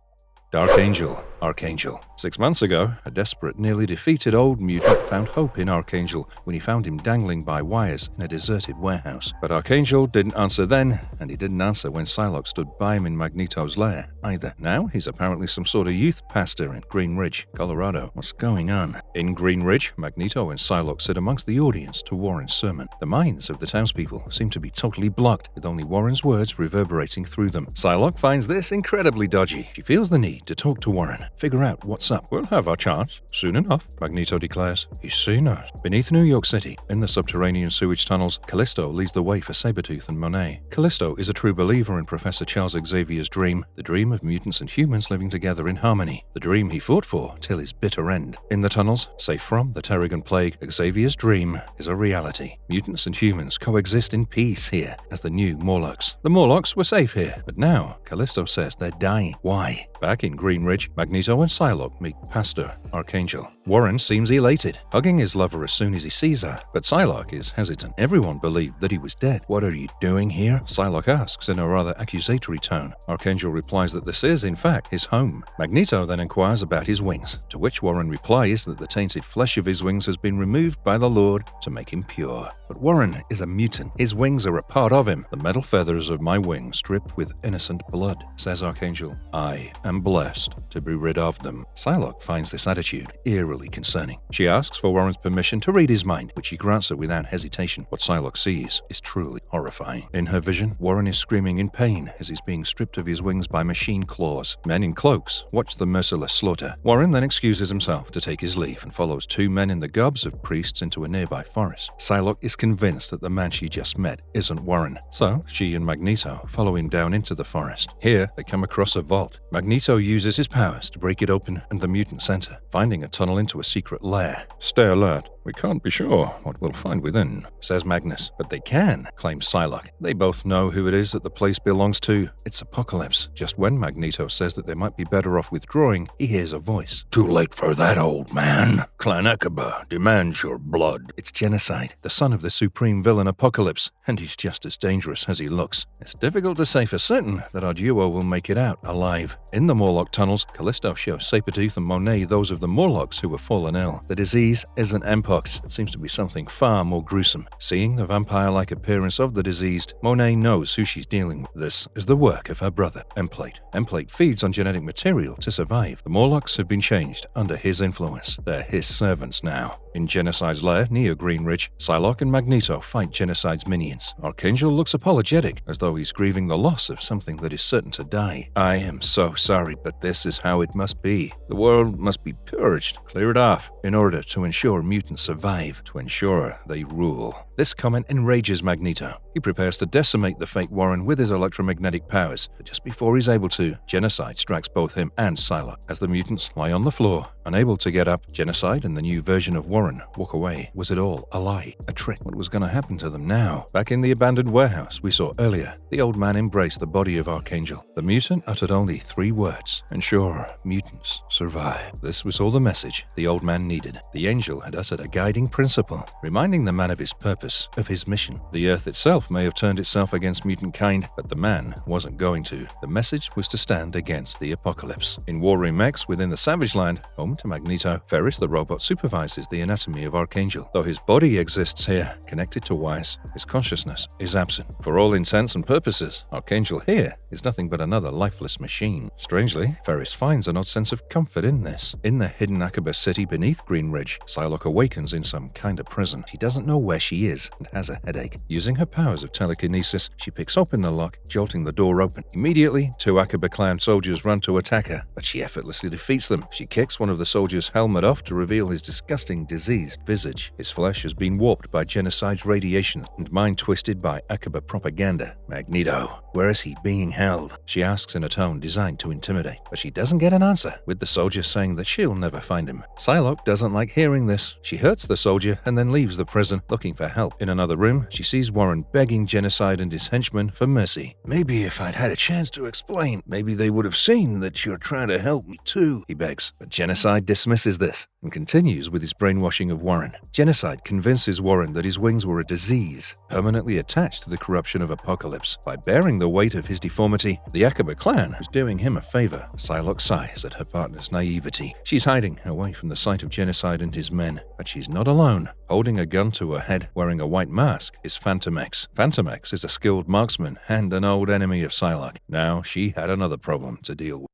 Archangel. 6 months ago, a desperate, nearly defeated old mutant found hope in Archangel when he found him dangling by wires in a deserted warehouse. But Archangel didn't answer then, and he didn't answer when Psylocke stood by him in Magneto's lair either. Now he's apparently some sort of youth pastor in Green Ridge, Colorado. What's going on? In Green Ridge, Magneto and Psylocke sit amongst the audience to Warren's sermon. The minds of the townspeople seem to be totally blocked, with only Warren's words reverberating through them. Psylocke finds this incredibly dodgy. She feels the need to talk to Warren, figure out what's up. We'll have our chance soon enough, Magneto declares. He's seen us. Beneath New York City, in the subterranean sewage tunnels, Callisto leads the way for Sabretooth and Monet. Callisto is a true believer in Professor Charles Xavier's dream, the dream of mutants and humans living together in harmony, the dream he fought for till his bitter end. In the tunnels, safe from the Terrigan plague, Xavier's dream is a reality. Mutants and humans coexist in peace here as the new Morlocks. The Morlocks were safe here, but now Callisto says they're dying. Why? Back in Green Ridge, Magneto and Psylocke meet Pastor Archangel. Warren seems elated, hugging his lover as soon as he sees her, but Psylocke is hesitant. Everyone believed that he was dead. What are you doing here? Psylocke asks in a rather accusatory tone. Archangel replies that this is, in fact, his home. Magneto then inquires about his wings, to which Warren replies that the tainted flesh of his wings has been removed by the Lord to make him pure. But Warren is a mutant. His wings are a part of him. The metal feathers of my wings drip with innocent blood, says Archangel. I am blessed to be rid of them. Psylocke finds this attitude eerily concerning. She asks for Warren's permission to read his mind, which he grants her without hesitation. What Psylocke sees is truly horrifying. In her vision, Warren is screaming in pain as he's being stripped of his wings by machine claws. Men in cloaks watch the merciless slaughter. Warren then excuses himself to take his leave and follows two men in the garbs of priests into a nearby forest. Psylocke is convinced that the man she just met isn't Warren, so she and Magneto follow him down into the forest. Here, they come across a vault. Magneto uses his powers to break it open and the mutant center, finding a tunnel into a secret lair. Stay alert. We can't be sure what we'll find within, says Magnus. But they can, claims Psylocke. They both know who it is that the place belongs to. It's Apocalypse. Just when Magneto says that they might be better off withdrawing, he hears a voice. Too late for that, old man. Clan Aqaba demands your blood. It's Genocide, the son of the supreme villain Apocalypse, and he's just as dangerous as he looks. It's difficult to say for certain that our duo will make it out alive. In the Morlock tunnels, Callisto shows Sabretooth and Monet those of the Morlocks who were fallen ill. The disease isn't Mpox. It seems to be something far more gruesome. Seeing the vampire-like appearance of the diseased, Monet knows who she's dealing with. This is the work of her brother, Emplate. Emplate feeds on genetic material to survive. The Morlocks have been changed under his influence. They're his servants now. In Genocide's lair near Green Ridge, Psylocke and Magneto fight Genocide's minions. Archangel looks apologetic, as though he's grieving the loss of something that is certain to die. I am so sorry, but this is how it must be. The world must be purged, cleared off, in order to ensure mutants survive, to ensure they rule. This comment enrages Magneto. He prepares to decimate the fake Warren with his electromagnetic powers, but just before he's able to, Genocide strikes both him and Psylocke. As the mutants lie on the floor, unable to get up, Genocide and the new version of Warren walk away. Was it all a lie? A trick? What was going to happen to them now? Back in the abandoned warehouse we saw earlier, the old man embraced the body of Archangel. The mutant uttered only 3 words. Ensure mutants survive. This was all the message the old man needed. The angel had uttered a guiding principle, reminding the man of his purpose purpose of his mission. The Earth itself may have turned itself against mutant kind, but the man wasn't going to. The message was to stand against the apocalypse. In War Room X, within the Savage Land, home to Magneto, Ferris the robot supervises the anatomy of Archangel. Though his body exists here, connected to wires, his consciousness is absent. For all intents and purposes, Archangel here is nothing but another lifeless machine. Strangely, Ferris finds an odd sense of comfort in this. In the hidden Akaba city beneath Green Ridge, Psylocke awakens in some kind of prison. She doesn't know where she is and has a headache. Using her powers of telekinesis, she picks open the lock, jolting the door open. Immediately, two Akaba clan soldiers run to attack her, but she effortlessly defeats them. She kicks one of the soldiers' helmet off to reveal his disgusting, diseased visage. His flesh has been warped by genocide's radiation and mind twisted by Akaba propaganda. Magneto, where is he being held? She asks in a tone designed to intimidate, but she doesn't get an answer, with the soldier saying that she'll never find him. Psylocke doesn't like hearing this. She hurts the soldier and then leaves the prison, looking for help. In another room, she sees Warren begging Genocide and his henchmen for mercy. Maybe if I'd had a chance to explain, maybe they would have seen that you're trying to help me too, he begs. But Genocide dismisses this and continues with his brainwashing of Warren. Genocide convinces Warren that his wings were a disease, permanently attached to the corruption of Apocalypse. By bearing the weight of his deformity, the Akaba clan was doing him a favor. Psylocke sighs at her partner's naivety. She's hiding away from the sight of Genocide and his men, but she's not alone. Holding a gun to her head, wearing a white mask, is Phantom X. Phantom X is a skilled marksman and an old enemy of Psylocke. Now she had another problem to deal with.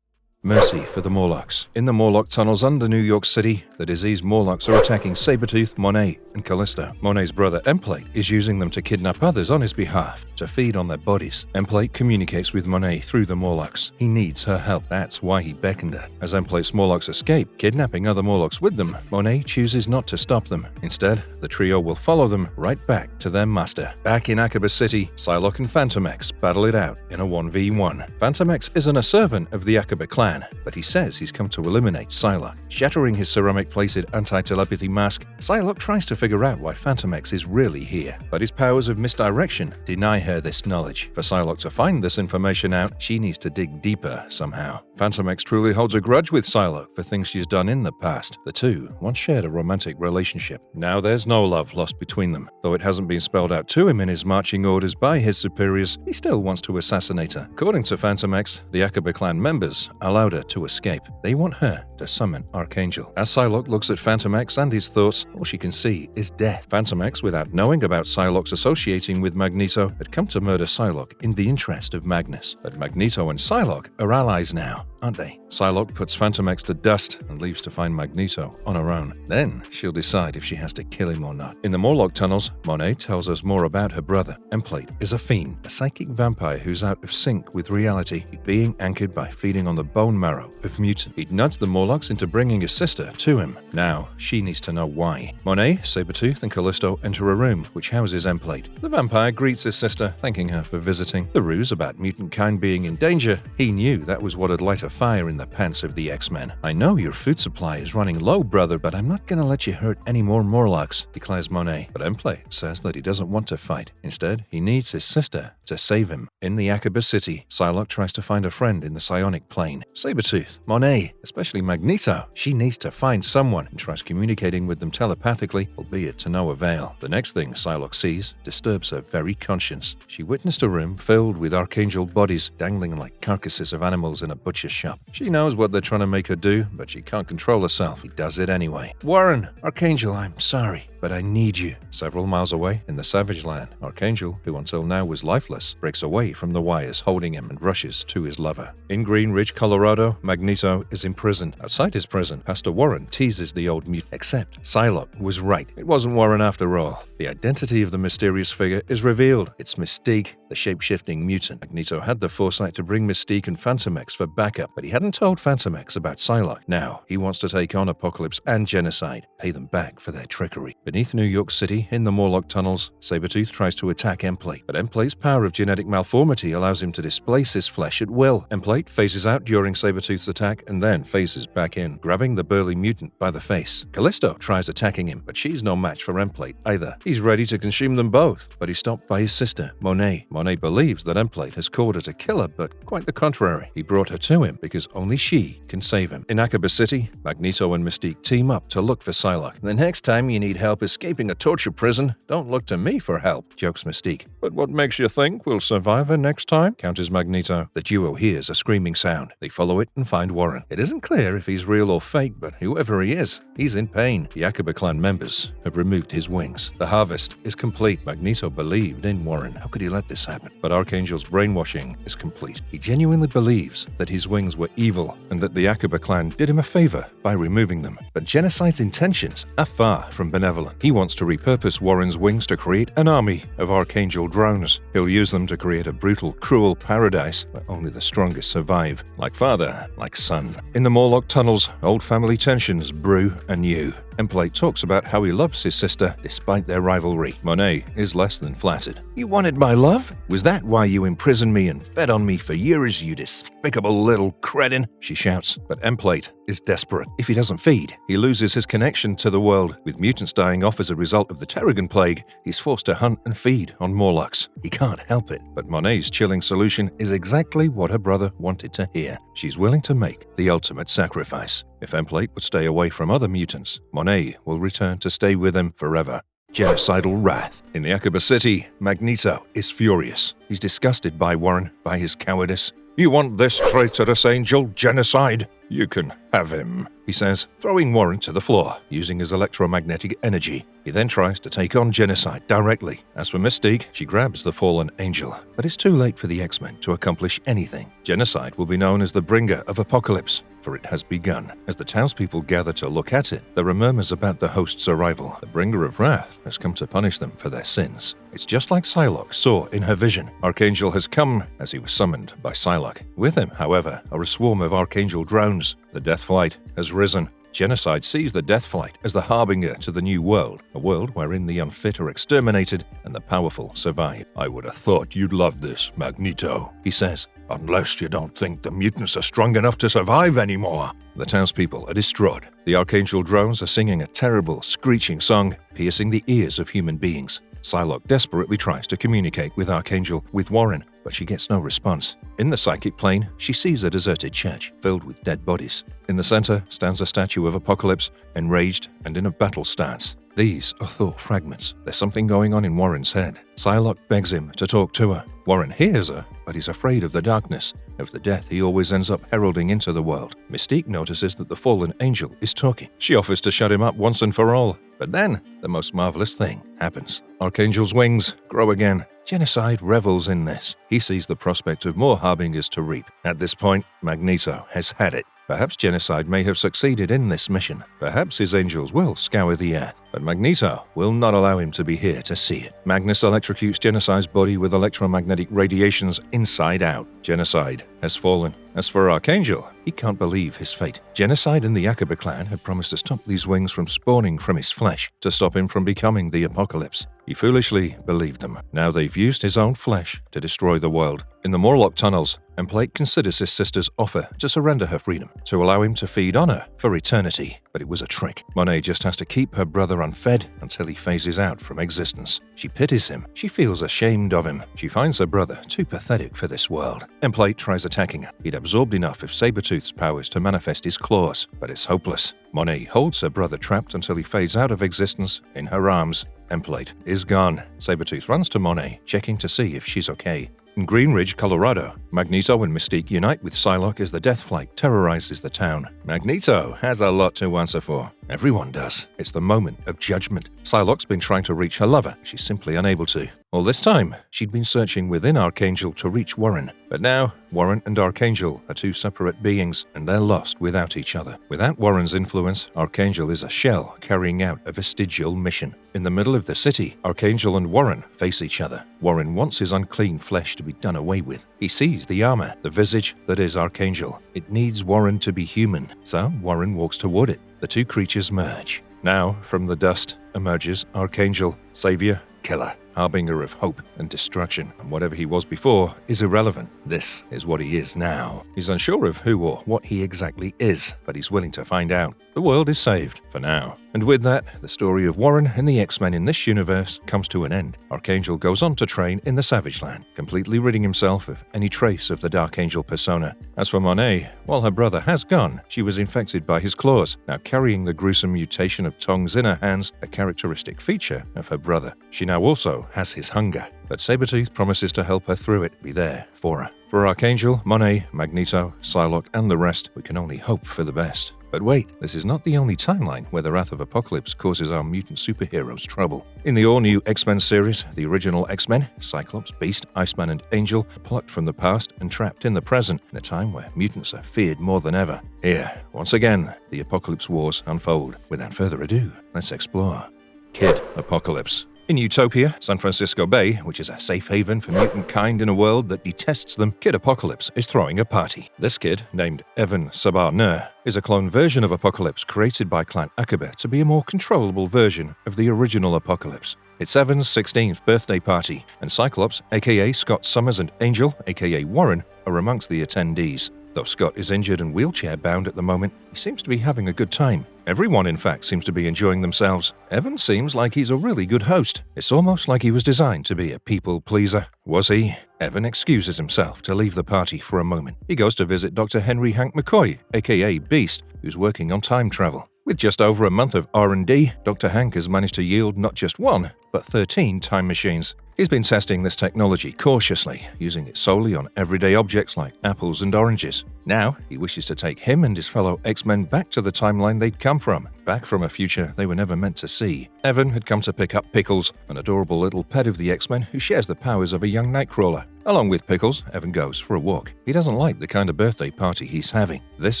Mercy for the Morlocks. In the Morlock tunnels under New York City, the diseased Morlocks are attacking Sabretooth, Monet, and Callisto. Monet's brother Emplate is using them to kidnap others on his behalf, to feed on their bodies. Emplate communicates with Monet through the Morlocks. He needs her help. That's why he beckoned her. As Emplate's Morlocks escape, kidnapping other Morlocks with them, Monet chooses not to stop them. Instead, the trio will follow them right back to their master. Back in Akaba City, Psylocke and Phantom X battle it out in a 1v1. Phantom X isn't a servant of the Akaba clan, but he says he's come to eliminate Psylocke. Shattering his ceramic-plated anti-telepathy mask, Psylocke tries to figure out why Phantom X is really here. But his powers of misdirection deny her this knowledge. For Psylocke to find this information out, she needs to dig deeper somehow. Phantom X truly holds a grudge with Psylocke for things she's done in the past. The two once shared a romantic relationship. Now there's no love lost between them. Though it hasn't been spelled out to him in his marching orders by his superiors, he still wants to assassinate her. According to Phantom X, the Akaba clan members allowed her to escape. They want her to summon Archangel. As Psylocke looks at Phantom X and his thoughts, all she can see is death. Phantom X, without knowing about Psylocke's associating with Magneto, had come to murder Psylocke in the interest of Magnus. But Magneto and Psylocke are allies now, aren't they? Psylocke puts Phantom X to dust and leaves to find Magneto on her own. Then she'll decide if she has to kill him or not. In the Morlock tunnels, Monet tells us more about her brother. Emplate is a fiend, a psychic vampire who's out of sync with reality, being anchored by feeding on the bone marrow of mutant. He'd nudged the Morlocks into bringing his sister to him. Now she needs to know why. Monet, Sabretooth, and Callisto enter a room which houses Emplate. The vampire greets his sister, thanking her for visiting. The ruse about mutant kind being in danger, he knew that was what had light a fire in the pants of the X-Men. I know your food supply is running low, brother, but I'm not gonna let you hurt any more Morlocks, declares Monet. But Emplate says that he doesn't want to fight. Instead, he needs his sister to save him. In the Akaba City, Psylocke tries to find a friend in the psionic plane. Sabretooth, Monet, especially Magneto. She needs to find someone and tries communicating with them telepathically, albeit to no avail. The next thing Psylocke sees disturbs her very conscience. She witnessed a room filled with Archangel bodies dangling like carcasses of animals in a butcher's shop. She knows what they're trying to make her do, but she can't control herself. He does it anyway. Warren, Archangel, I'm sorry, but I need you. Several miles away in the Savage Land, Archangel, who until now was lifeless, breaks away from the wires holding him and rushes to his lover. In Green Ridge, Colorado, Magneto is imprisoned. Outside his prison, Pastor Warren teases the old mutant. Except Psylocke was right. It wasn't Warren after all. The identity of the mysterious figure is revealed. It's Mystique, the shape-shifting mutant. Magneto had the foresight to bring Mystique and Phantom X for backup, but he hadn't told Phantom X about Psylocke. Now, he wants to take on Apocalypse and Genocide, pay them back for their trickery. Beneath New York City, in the Morlock tunnels, Sabretooth tries to attack Emplate, but Emplate's power of genetic malformity allows him to displace his flesh at will. Emplate phases out during Sabretooth's attack and then phases back in, grabbing the burly mutant by the face. Callisto tries attacking him, but she's no match for Emplate either. He's ready to consume them both, but he's stopped by his sister, Monet. Monet believes that Emplate has called her to kill her, but quite the contrary. He brought her to him because only she can save him. In Akaba City, Magneto and Mystique team up to look for Psylocke. The next time you need help escaping a torture prison, don't look to me for help, jokes Mystique. But what makes you think we'll survive her next time? Counters Magneto. The duo hears a screaming sound. They follow it and find Warren. It isn't clear if he's real or fake, but whoever he is, he's in pain. The Akiba clan members have removed his wings. The harvest is complete. Magneto believed in Warren. How could he let this happen? But Archangel's brainwashing is complete. He genuinely believes that his wings were evil and that the Akiba clan did him a favor by removing them. But Genocide's intentions are far from benevolent. He wants to repurpose Warren's wings to create an army of Archangel drones. He'll use them to create a brutal, cruel paradise where only the strongest survive. Like father, like son. In the Morlock tunnels, old family tensions brew anew. Emplate talks about how he loves his sister despite their rivalry. Monet is less than flattered. You wanted my love? Was that why you imprisoned me and fed on me for years, you despicable little cretin? She shouts. But Emplate is desperate. If he doesn't feed, he loses his connection to the world. With mutants dying off as a result of the Terrigan plague, he's forced to hunt and feed on Morlocks. He can't help it. But Monet's chilling solution is exactly what her brother wanted to hear. She's willing to make the ultimate sacrifice. If Emplate would stay away from other mutants, Monet will return to stay with him forever. Genocidal wrath. In the Akiba city, Magneto is furious. He's disgusted by Warren, by his cowardice. You want this traitorous angel, Genocide? You can have him, he says, throwing Warren to the floor, using his electromagnetic energy. He then tries to take on Genocide directly. As for Mystique, she grabs the fallen angel. But it's too late for the X-Men to accomplish anything. Genocide will be known as the bringer of apocalypse, for it has begun. As the townspeople gather to look at it, there are murmurs about the host's arrival. The bringer of wrath has come to punish them for their sins. It's just like Psylocke saw in her vision. Archangel has come as he was summoned by Psylocke. With him, however, are a swarm of Archangel drones. The Death Flight has risen. Genocide sees the Death Flight as the harbinger to the new world, a world wherein the unfit are exterminated and the powerful survive. I would have thought you'd love this, Magneto, He says, unless you don't think the mutants are strong enough to survive anymore. The townspeople are distraught. The Archangel drones are singing a terrible, screeching song, piercing the ears of human beings. Psylocke desperately tries to communicate with Archangel, with Warren, but she gets no response. In the psychic plane, she sees a deserted church filled with dead bodies. In the center stands a statue of Apocalypse, enraged and in a battle stance. These are thought fragments. There's something going on in Warren's head. Psylocke begs him to talk to her. Warren hears her, but he's afraid of the darkness, of the death he always ends up heralding into the world. Mystique notices that the fallen angel is talking. She offers to shut him up once and for all. But then, the most marvelous thing happens. Archangel's wings grow again. Genocide revels in this. He sees the prospect of more harbingers to reap. At this point, Magneto has had it. Perhaps Genocide may have succeeded in this mission. Perhaps his angels will scour the earth. But Magneto will not allow him to be here to see it. Magnus electrocutes Genocide's body with electromagnetic radiations inside out. Genocide has fallen. As for Archangel, he can't believe his fate. Genocide and the Akiba clan had promised to stop these wings from spawning from his flesh, to stop him from becoming the Apocalypse. He foolishly believed them. Now they've used his own flesh to destroy the world. In the Morlock tunnels, Emplate considers his sister's offer to surrender her freedom, to allow him to feed on her for eternity. But it was a trick. Monet just has to keep her brother unfed until he phases out from existence. She pities him. She feels ashamed of him. She finds her brother too pathetic for this world. Emplate tries attacking her. He'd absorbed enough of Sabretooth's powers to manifest his claws, but it's hopeless. Monet holds her brother trapped until he fades out of existence in her arms. Emplate is gone. Sabretooth runs to Monet, checking to see if she's okay. In Green Ridge, Colorado, Magneto and Mystique unite with Psylocke as the Death Flight terrorizes the town. Magneto has a lot to answer for. Everyone does. It's the moment of judgment. Psylocke's been trying to reach her lover. She's simply unable to. All this time, she'd been searching within Archangel to reach Warren. But now, Warren and Archangel are two separate beings, and they're lost without each other. Without Warren's influence, Archangel is a shell carrying out a vestigial mission. In the middle of the city, Archangel and Warren face each other. Warren wants his unclean flesh to be done away with. He sees the armor, the visage that is Archangel. It needs Warren to be human, so Warren walks toward it. The two creatures merge. Now, from the dust, emerges Archangel, savior, killer, harbinger of hope and destruction. And whatever he was before is irrelevant. This is what he is now. He's unsure of who or what he exactly is, but he's willing to find out. The world is saved, for now. And with that, the story of Warren and the X-Men in this universe comes to an end. Archangel goes on to train in the Savage Land, completely ridding himself of any trace of the Dark Angel persona. As for Monet, while her brother has gone, she was infected by his claws, now carrying the gruesome mutation of tongues in her hands, a characteristic feature of her brother. She now also has his hunger, but Sabretooth promises to help her through it, be there for her. For Archangel, Monet, Magneto, Psylocke, and the rest, we can only hope for the best. But wait, this is not the only timeline where the Wrath of Apocalypse causes our mutant superheroes trouble. In the all-new X-Men series, the original X-Men, Cyclops, Beast, Iceman, and Angel, are plucked from the past and trapped in the present, in a time where mutants are feared more than ever. Here, once again, the Apocalypse Wars unfold. Without further ado, let's explore Kid Apocalypse. In Utopia, San Francisco Bay, which is a safe haven for mutant kind in a world that detests them, Kid Apocalypse is throwing a party. This kid, named Evan Sabar-Nur, is a clone version of Apocalypse created by Clan Akaba to be a more controllable version of the original Apocalypse. It's Evan's 16th birthday party, and Cyclops, aka Scott Summers, and Angel, aka Warren, are amongst the attendees. Though Scott is injured and wheelchair-bound at the moment, he seems to be having a good time. Everyone, in fact, seems to be enjoying themselves. Evan seems like he's a really good host. It's almost like he was designed to be a people-pleaser. Was he? Evan excuses himself to leave the party for a moment. He goes to visit Dr. Henry Hank McCoy, aka Beast, who's working on time travel. With just over a month of R&D, Dr. Hank has managed to yield not just one, but 13 time machines. He's been testing this technology cautiously, using it solely on everyday objects like apples and oranges. Now, he wishes to take him and his fellow X-Men back to the timeline they'd come from, back from a future they were never meant to see. Evan had come to pick up Pickles, an adorable little pet of the X-Men who shares the powers of a young Nightcrawler. Along with Pickles, Evan goes for a walk. He doesn't like the kind of birthday party he's having. This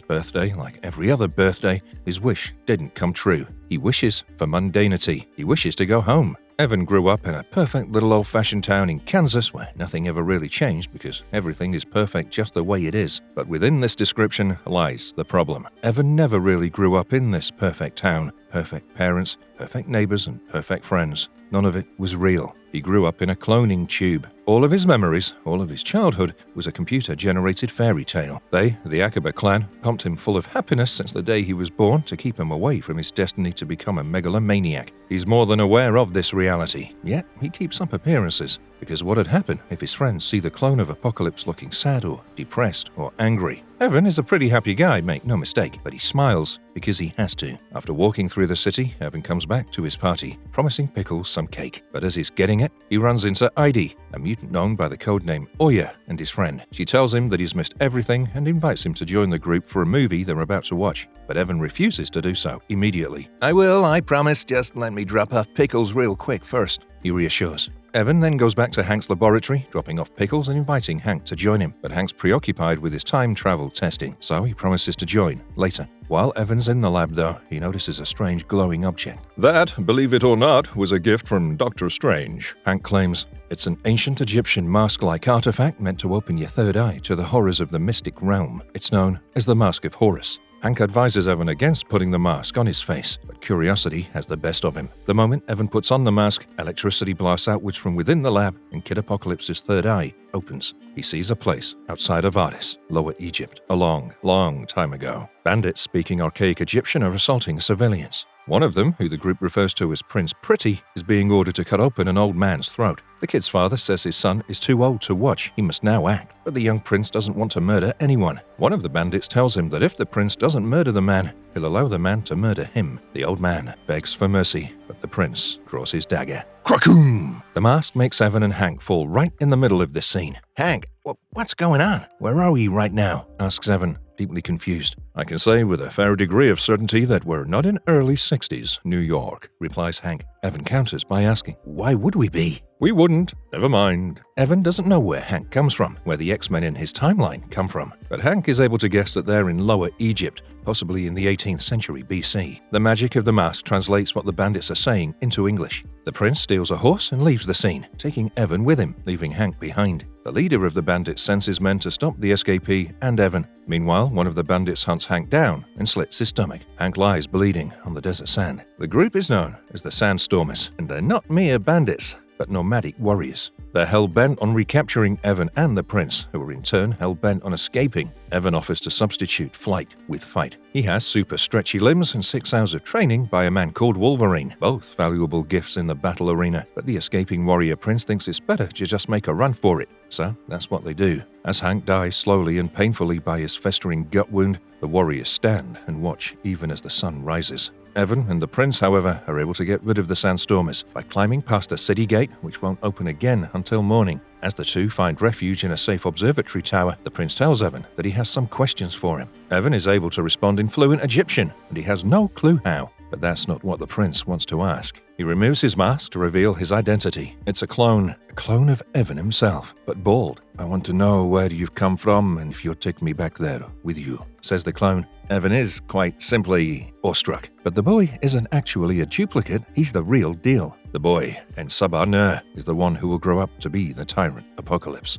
birthday, like every other birthday, his wish didn't come true. He wishes for mundanity. He wishes to go home. Evan grew up in a perfect little old-fashioned town in Kansas where nothing ever really changed because everything is perfect just the way it is. But within this description lies the problem. Evan never really grew up in this perfect town. Perfect parents, perfect neighbors, and perfect friends. None of it was real. He grew up in a cloning tube. All of his memories, all of his childhood, was a computer-generated fairy tale. They, the Akaba clan, pumped him full of happiness since the day he was born to keep him away from his destiny to become a megalomaniac. He's more than aware of this reality, yet he keeps up appearances, because what would happen if his friends see the clone of Apocalypse looking sad or depressed or angry? Evan is a pretty happy guy, make no mistake, but he smiles because he has to. After walking through the city, Evan comes back to his party, promising Pickles some cake. But as he's getting it, he runs into Heidi, a mutant known by the codename Oya, and his friend. She tells him that he's missed everything and invites him to join the group for a movie they're about to watch. But Evan refuses to do so immediately. "I will, I promise, just let me drop off Pickles real quick first," he reassures. Evan then goes back to Hank's laboratory, dropping off Pickles and inviting Hank to join him. But Hank's preoccupied with his time travel testing, so he promises to join later. While Evan's in the lab, though, he notices a strange glowing object. That, believe it or not, was a gift from Dr. Strange. Hank claims it's an ancient Egyptian mask-like artifact meant to open your third eye to the horrors of the mystic realm. It's known as the Mask of Horus. Hank advises Evan against putting the mask on his face, but curiosity has the best of him. The moment Evan puts on the mask, electricity blasts outwards from within the lab, and Kid Apocalypse's third eye opens. He sees a place outside of Ardis, Lower Egypt, a long, long time ago. Bandits speaking archaic Egyptian are assaulting civilians. One of them, who the group refers to as Prince Pretty, is being ordered to cut open an old man's throat. The kid's father says his son is too old to watch, he must now act. But the young prince doesn't want to murder anyone. One of the bandits tells him that if the prince doesn't murder the man, he'll allow the man to murder him. The old man begs for mercy, but the prince draws his dagger. Krakoom! The mask makes Evan and Hank fall right in the middle of this scene. "Hank, what's going on? Where are we right now?" asks Evan, deeply confused. I can say with a fair degree of certainty that we're not in early 60s New York, replies Hank. Evan counters by asking, "Why would we be?" "We wouldn't. Never mind." Evan doesn't know where Hank comes from, where the X-Men in his timeline come from. But Hank is able to guess that they're in Lower Egypt, possibly in the 18th century BC. The magic of the mask translates what the bandits are saying into English. The prince steals a horse and leaves the scene, taking Evan with him, leaving Hank behind. The leader of the bandits sends his men to stop the escapee and Evan. Meanwhile, one of the bandits hunts Hank down and slits his stomach. Hank lies bleeding on the desert sand. The group is known as the Sandstormers, and they're not mere bandits, but nomadic warriors. They're hell-bent on recapturing Evan and the prince, who are in turn hell-bent on escaping. Evan offers to substitute flight with fight. He has super stretchy limbs and 6 hours of training by a man called Wolverine, both valuable gifts in the battle arena, but the escaping warrior prince thinks it's better to just make a run for it. So that's what they do. As Hank dies slowly and painfully by his festering gut wound, the warriors stand and watch even as the sun rises. Evan and the prince, however, are able to get rid of the Sandstormers by climbing past a city gate which won't open again until morning. As the two find refuge in a safe observatory tower, the prince tells Evan that he has some questions for him. Evan is able to respond in fluent Egyptian, and he has no clue how. But that's not what the prince wants to ask. He removes his mask to reveal his identity. It's a clone of Evan himself, but bald. "I want to know where you've come from and if you'll take me back there with you," says the clone. Evan is, quite simply, awestruck. But the boy isn't actually a duplicate, he's the real deal. The boy, and Saga, is the one who will grow up to be the tyrant Apocalypse.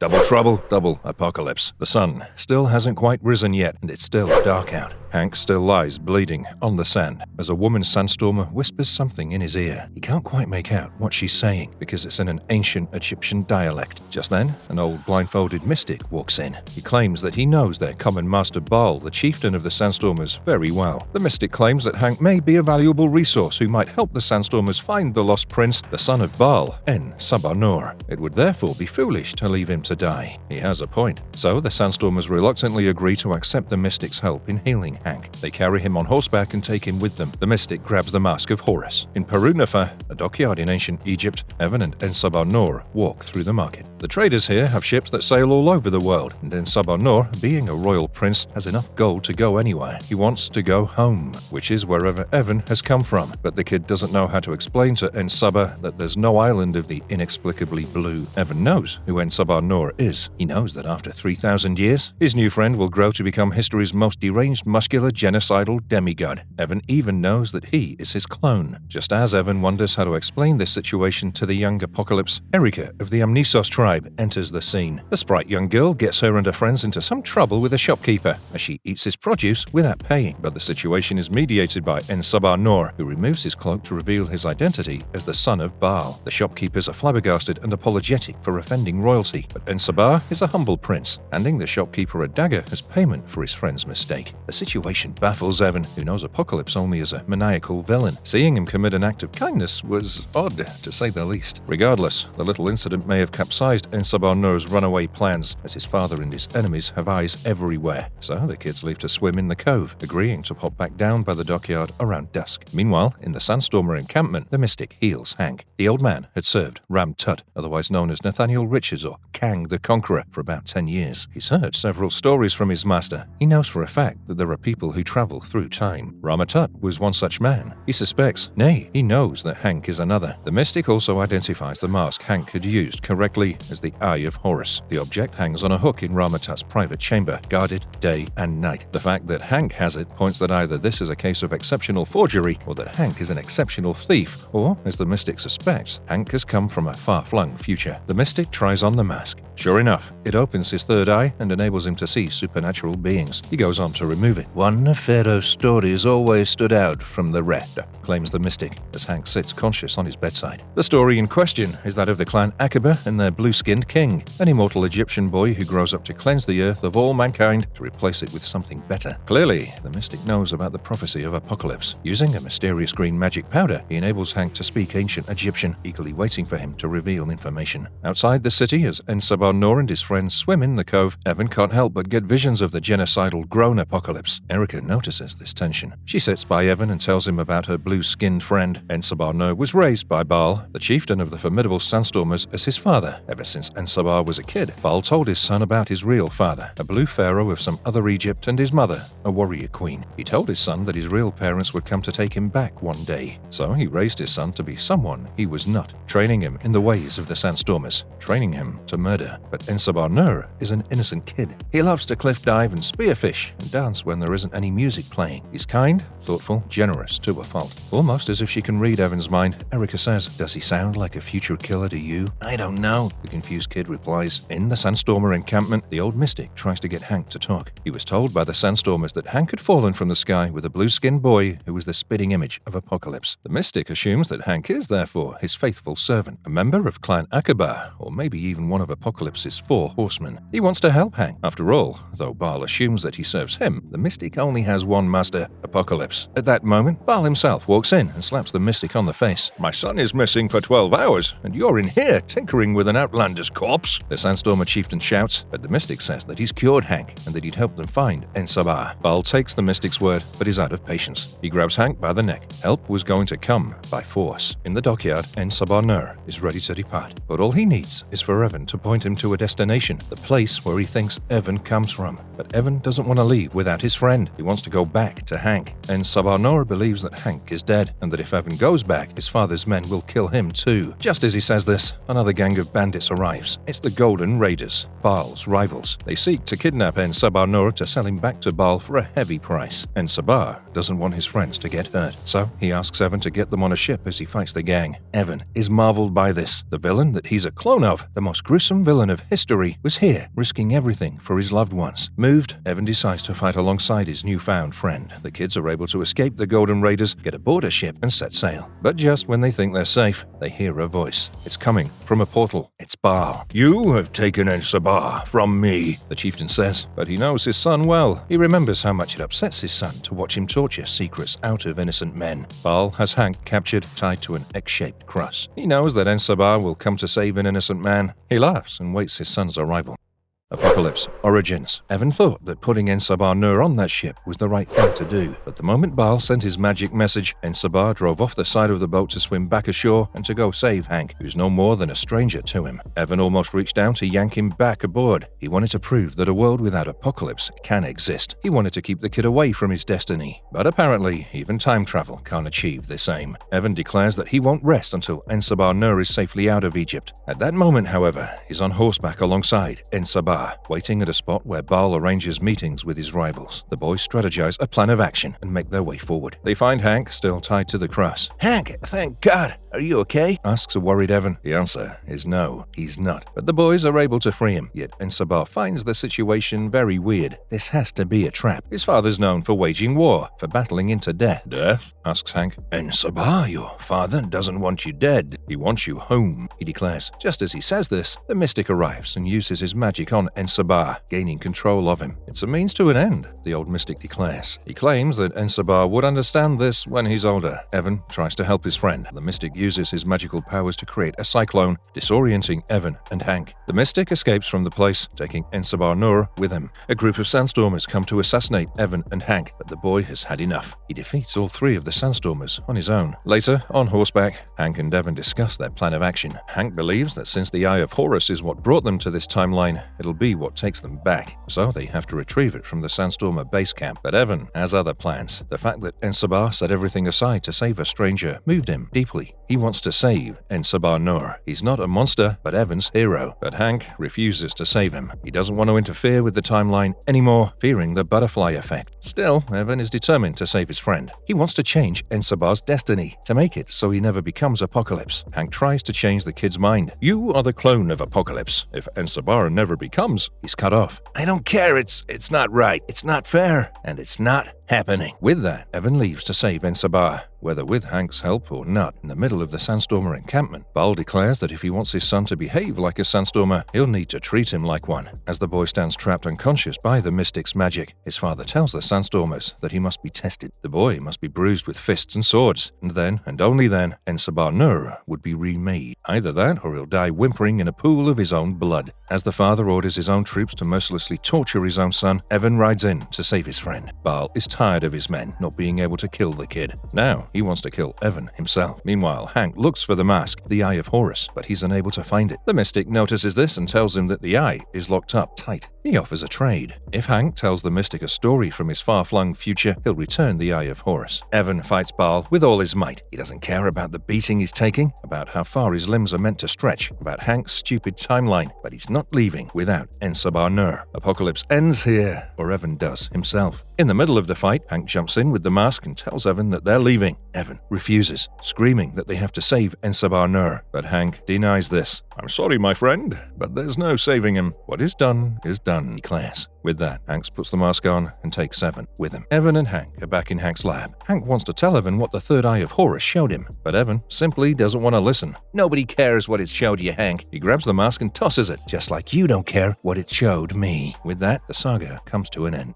Double trouble, double apocalypse. The sun still hasn't quite risen yet, and it's still dark out. Hank still lies bleeding on the sand as a woman sandstormer whispers something in his ear. He can't quite make out what she's saying because it's in an ancient Egyptian dialect. Just then, an old blindfolded mystic walks in. He claims that he knows their common master Baal, the chieftain of the Sandstormers, very well. The mystic claims that Hank may be a valuable resource who might help the Sandstormers find the lost prince, the son of Baal, En Sabanur. It would therefore be foolish to leave him to die. He has a point. So the Sandstormers reluctantly agree to accept the mystic's help in healing Hank. They carry him on horseback and take him with them. The mystic grabs the mask of Horus. In Perunafa, a dockyard in ancient Egypt, Evan and En Sabanur walk through the market. The traders here have ships that sail all over the world, and En Sabanur, being a royal prince, has enough gold to go anywhere. He wants to go home, which is wherever Evan has come from. But the kid doesn't know how to explain to En Saba that there's no island of the inexplicably blue. Evan knows who En Sabanur is. He knows that after 3,000 years, his new friend will grow to become history's most deranged, muscular, genocidal demigod. Evan even knows that he is his clone. Just as Evan wonders how to explain this situation to the young Apocalypse, Erica of the Amnisos tribe enters the scene. The sprite young girl gets her and her friends into some trouble with a shopkeeper as she eats his produce without paying, but the situation is mediated by En Sabanur, who removes his cloak to reveal his identity as the son of Baal. The shopkeepers are flabbergasted and apologetic for offending royalty, but En Sabah is a humble prince, handing the shopkeeper a dagger as payment for his friend's mistake. The situation baffles Evan, who knows Apocalypse only as a maniacal villain. Seeing him commit an act of kindness was odd, to say the least. Regardless, the little incident may have capsized En Sabanur's runaway plans, as his father and his enemies have eyes everywhere. So the kids leave to swim in the cove, agreeing to pop back down by the dockyard around dusk. Meanwhile, in the Sandstormer encampment, the mystic heals Hank. The old man had served Ram Tut, otherwise known as Nathaniel Richards or Kang the Conqueror, for about 10 years. He's heard several stories from his master. He knows for a fact that there are people who travel through time. Ramatut was one such man. He suspects, nay, he knows that Hank is another. The mystic also identifies the mask Hank had used correctly as the Eye of Horus. The object hangs on a hook in Ramatut's private chamber, guarded day and night. The fact that Hank has it points that either this is a case of exceptional forgery, or that Hank is an exceptional thief, or, as the mystic suspects, Hank has come from a far-flung future. The mystic tries on the mask. Sure enough, it opens his third eye and enables him to see supernatural beings. He goes on to remove it. One of Pharaoh's stories always stood out from the rest, claims the mystic, as Hank sits conscious on his bedside. The story in question is that of the clan Aqaba and their blue-skinned king, an immortal Egyptian boy who grows up to cleanse the earth of all mankind to replace it with something better. Clearly, the mystic knows about the prophecy of Apocalypse. Using a mysterious green magic powder, he enables Hank to speak ancient Egyptian, eagerly waiting for him to reveal information. Outside the city, as En Sabanur and his friends swim in the cove, Evan can't help but get visions of the genocidal grown Apocalypse. Erica notices this tension. She sits by Evan and tells him about her blue-skinned friend. En Sabanur was raised by Baal, the chieftain of the formidable Sandstormers, as his father. Ever since En Sabah was a kid, Baal told his son about his real father, a blue pharaoh of some other Egypt, and his mother, a warrior queen. He told his son that his real parents would come to take him back one day. So he raised his son to be someone he was not, training him in the ways of the Sandstormers, training him to murder. But En Sabanur is an innocent kid. He loves to cliff dive and spearfish and dance when there there isn't any music playing. He's kind, thoughtful, generous to a fault. Almost as if she can read Evan's mind, Erica says, "Does he sound like a future killer to you?" "I don't know," the confused kid replies. In the Sandstormer encampment, the old mystic tries to get Hank to talk. He was told by the Sandstormers that Hank had fallen from the sky with a blue-skinned boy who was the spitting image of Apocalypse. The mystic assumes that Hank is, therefore, his faithful servant, a member of Clan Akaba, or maybe even one of Apocalypse's 4 horsemen. He wants to help Hank. After all, though Baal assumes that he serves him, the mystic only has one master, Apocalypse. At that moment, Baal himself walks in and slaps the mystic on the face. My son is missing for 12 hours, and you're in here tinkering with an outlander's corpse? The Sandstormer chieftain shouts, but the mystic says that he's cured Hank and that he'd helped them find En-Sabah. Baal takes the mystic's word, but is out of patience. He grabs Hank by the neck. Help was going to come by force. In the dockyard, En-Sabah Nur is ready to depart, but all he needs is for Evan to point him to a destination, the place where he thinks Evan comes from. But Evan doesn't want to leave without his friend. He wants to go back to Hank. En-Sabah Nur believes that Hank is dead, and that if Evan goes back, his father's men will kill him too. Just as he says this, another gang of bandits arrives. It's the Golden Raiders, Baal's rivals. They seek to kidnap En-Sabah Nur to sell him back to Baal for a heavy price. En-Sabah doesn't want his friends to get hurt, so he asks Evan to get them on a ship as he fights the gang. Evan is marveled by this. The villain that he's a clone of, the most gruesome villain of history, was here, risking everything for his loved ones. Moved, Evan decides to fight alongside his newfound friend. The kids are able to escape the Golden Raiders, get aboard a ship, and set sail. But just when they think they're safe, they hear a voice. It's coming from a portal. It's Baal. You have taken En-Sabah from me, the chieftain says, but he knows his son well. He remembers how much it upsets his son to watch him torture secrets out of innocent men. Baal has Hank captured, tied to an X-shaped cross. He knows that En-Sabah will come to save an innocent man. He laughs and waits his son's arrival. Apocalypse Origins. Evan thought that putting En-Sabah Nur on that ship was the right thing to do, but the moment Baal sent his magic message, En-Sabah drove off the side of the boat to swim back ashore and to go save Hank, who's no more than a stranger to him. Evan almost reached down to yank him back aboard. He wanted to prove that a world without Apocalypse can exist. He wanted to keep the kid away from his destiny, but apparently even time travel can't achieve this aim. Evan declares that he won't rest until En-Sabah Nur is safely out of Egypt. At that moment, however, he's on horseback alongside En-Sabah, waiting at a spot where Baal arranges meetings with his rivals. The boys strategize a plan of action and make their way forward. They find Hank still tied to the cross. Hank, thank God. Are you okay? Asks a worried Evan. The answer is no, he's not. But the boys are able to free him, yet En-Sabah finds the situation very weird. This has to be a trap. His father's known for waging war, for battling into death. Death? Asks Hank. En-Sabah, your father doesn't want you dead. He wants you home, he declares. Just as he says this, the mystic arrives and uses his magic on En-Sabah, gaining control of him. It's a means to an end, the old mystic declares. He claims that En-Sabah would understand this when he's older. Evan tries to help his friend. The mystic uses his magical powers to create a cyclone, disorienting Evan and Hank. The mystic escapes from the place, taking En-Sabah Nur with him. A group of sandstormers come to assassinate Evan and Hank, but the boy has had enough. He defeats all 3 of the sandstormers on his own. Later, on horseback, Hank and Evan discuss their plan of action. Hank believes that since the Eye of Horus is what brought them to this timeline, it'll be what takes them back, so they have to retrieve it from the Sandstormer base camp. But Evan has other plans. The fact that En-Sabah set everything aside to save a stranger moved him deeply. He wants to save En-Sabah Nur. He's not a monster, but Evan's hero. But Hank refuses to save him. He doesn't want to interfere with the timeline anymore, fearing the butterfly effect. Still, Evan is determined to save his friend. He wants to change En-Sabah's destiny, to make it so he never becomes Apocalypse. Hank tries to change the kid's mind. You are the clone of Apocalypse. If En-Sabah never becomes, he's cut off. I don't care. It's not right. It's not fair. And it's not happening. With that, Evan leaves to save En-Sabah. Whether with Hank's help or not, in the middle of the Sandstormer encampment, Baal declares that if he wants his son to behave like a Sandstormer, he'll need to treat him like one. As the boy stands trapped unconscious by the mystic's magic, his father tells the Sandstormers that he must be tested. The boy must be bruised with fists and swords, and then, and only then, En-Sabah Nur would be remade. Either that, or he'll die whimpering in a pool of his own blood. As the father orders his own troops to mercilessly torture his own son, Evan rides in to save his friend. Baal is tired of his men not being able to kill the kid. Now, he wants to kill Evan himself. Meanwhile, Hank looks for the mask, the Eye of Horus, but he's unable to find it. The mystic notices this and tells him that the eye is locked up tight. He offers a trade. If Hank tells the mystic a story from his far-flung future, he'll return the Eye of Horus. Evan fights Baal with all his might. He doesn't care about the beating he's taking, about how far his limbs are meant to stretch, about Hank's stupid timeline, but he's not leaving without Ensabar-Nur. Apocalypse ends here, or Evan does himself. In the middle of the fight, Hank jumps in with the mask and tells Evan that they're leaving. Evan refuses, screaming that they have to save Ensabar-Nur, but Hank denies this. "I'm sorry, my friend, but there's no saving him. What is done, he declares. With that, Hank puts the mask on and takes Evan with him. Evan and Hank are back in Hank's lab. Hank wants to tell Evan what the third eye of Horus showed him, but Evan simply doesn't want to listen. "Nobody cares what it showed you, Hank." He grabs the mask and tosses it, just like you don't care what it showed me. With that, the saga comes to an end.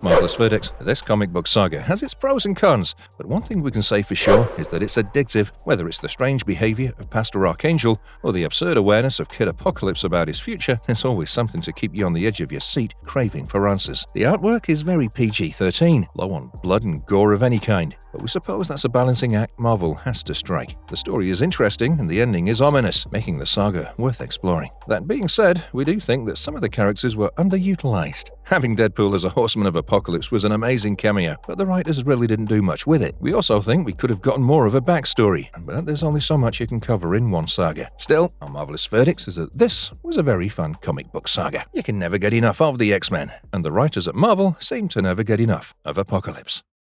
Marvelous verdict. This comic book saga has its pros and cons, but one thing we can say for sure is that it's addictive. Whether it's the strange behavior of Pastor Archangel or the absurd awareness of Kid Apocalypse about his future, there's always something to keep you on the edge of your seat, craving for answers. The artwork is very PG-13, low on blood and gore of any kind, but we suppose that's a balancing act Marvel has to strike. The story is interesting and the ending is ominous, making the saga worth exploring. That being said, we do think that some of the characters were underutilized. Having Deadpool as a horseman of Apocalypse was an amazing cameo, but the writers really didn't do much with it. We also think we could have gotten more of a backstory, but there's only so much you can cover in one saga. Still, our marvelous verdict is that this was a very fun comic book saga. You can never get enough of the X-Men, and the writers at Marvel seem to never get enough of Apocalypse.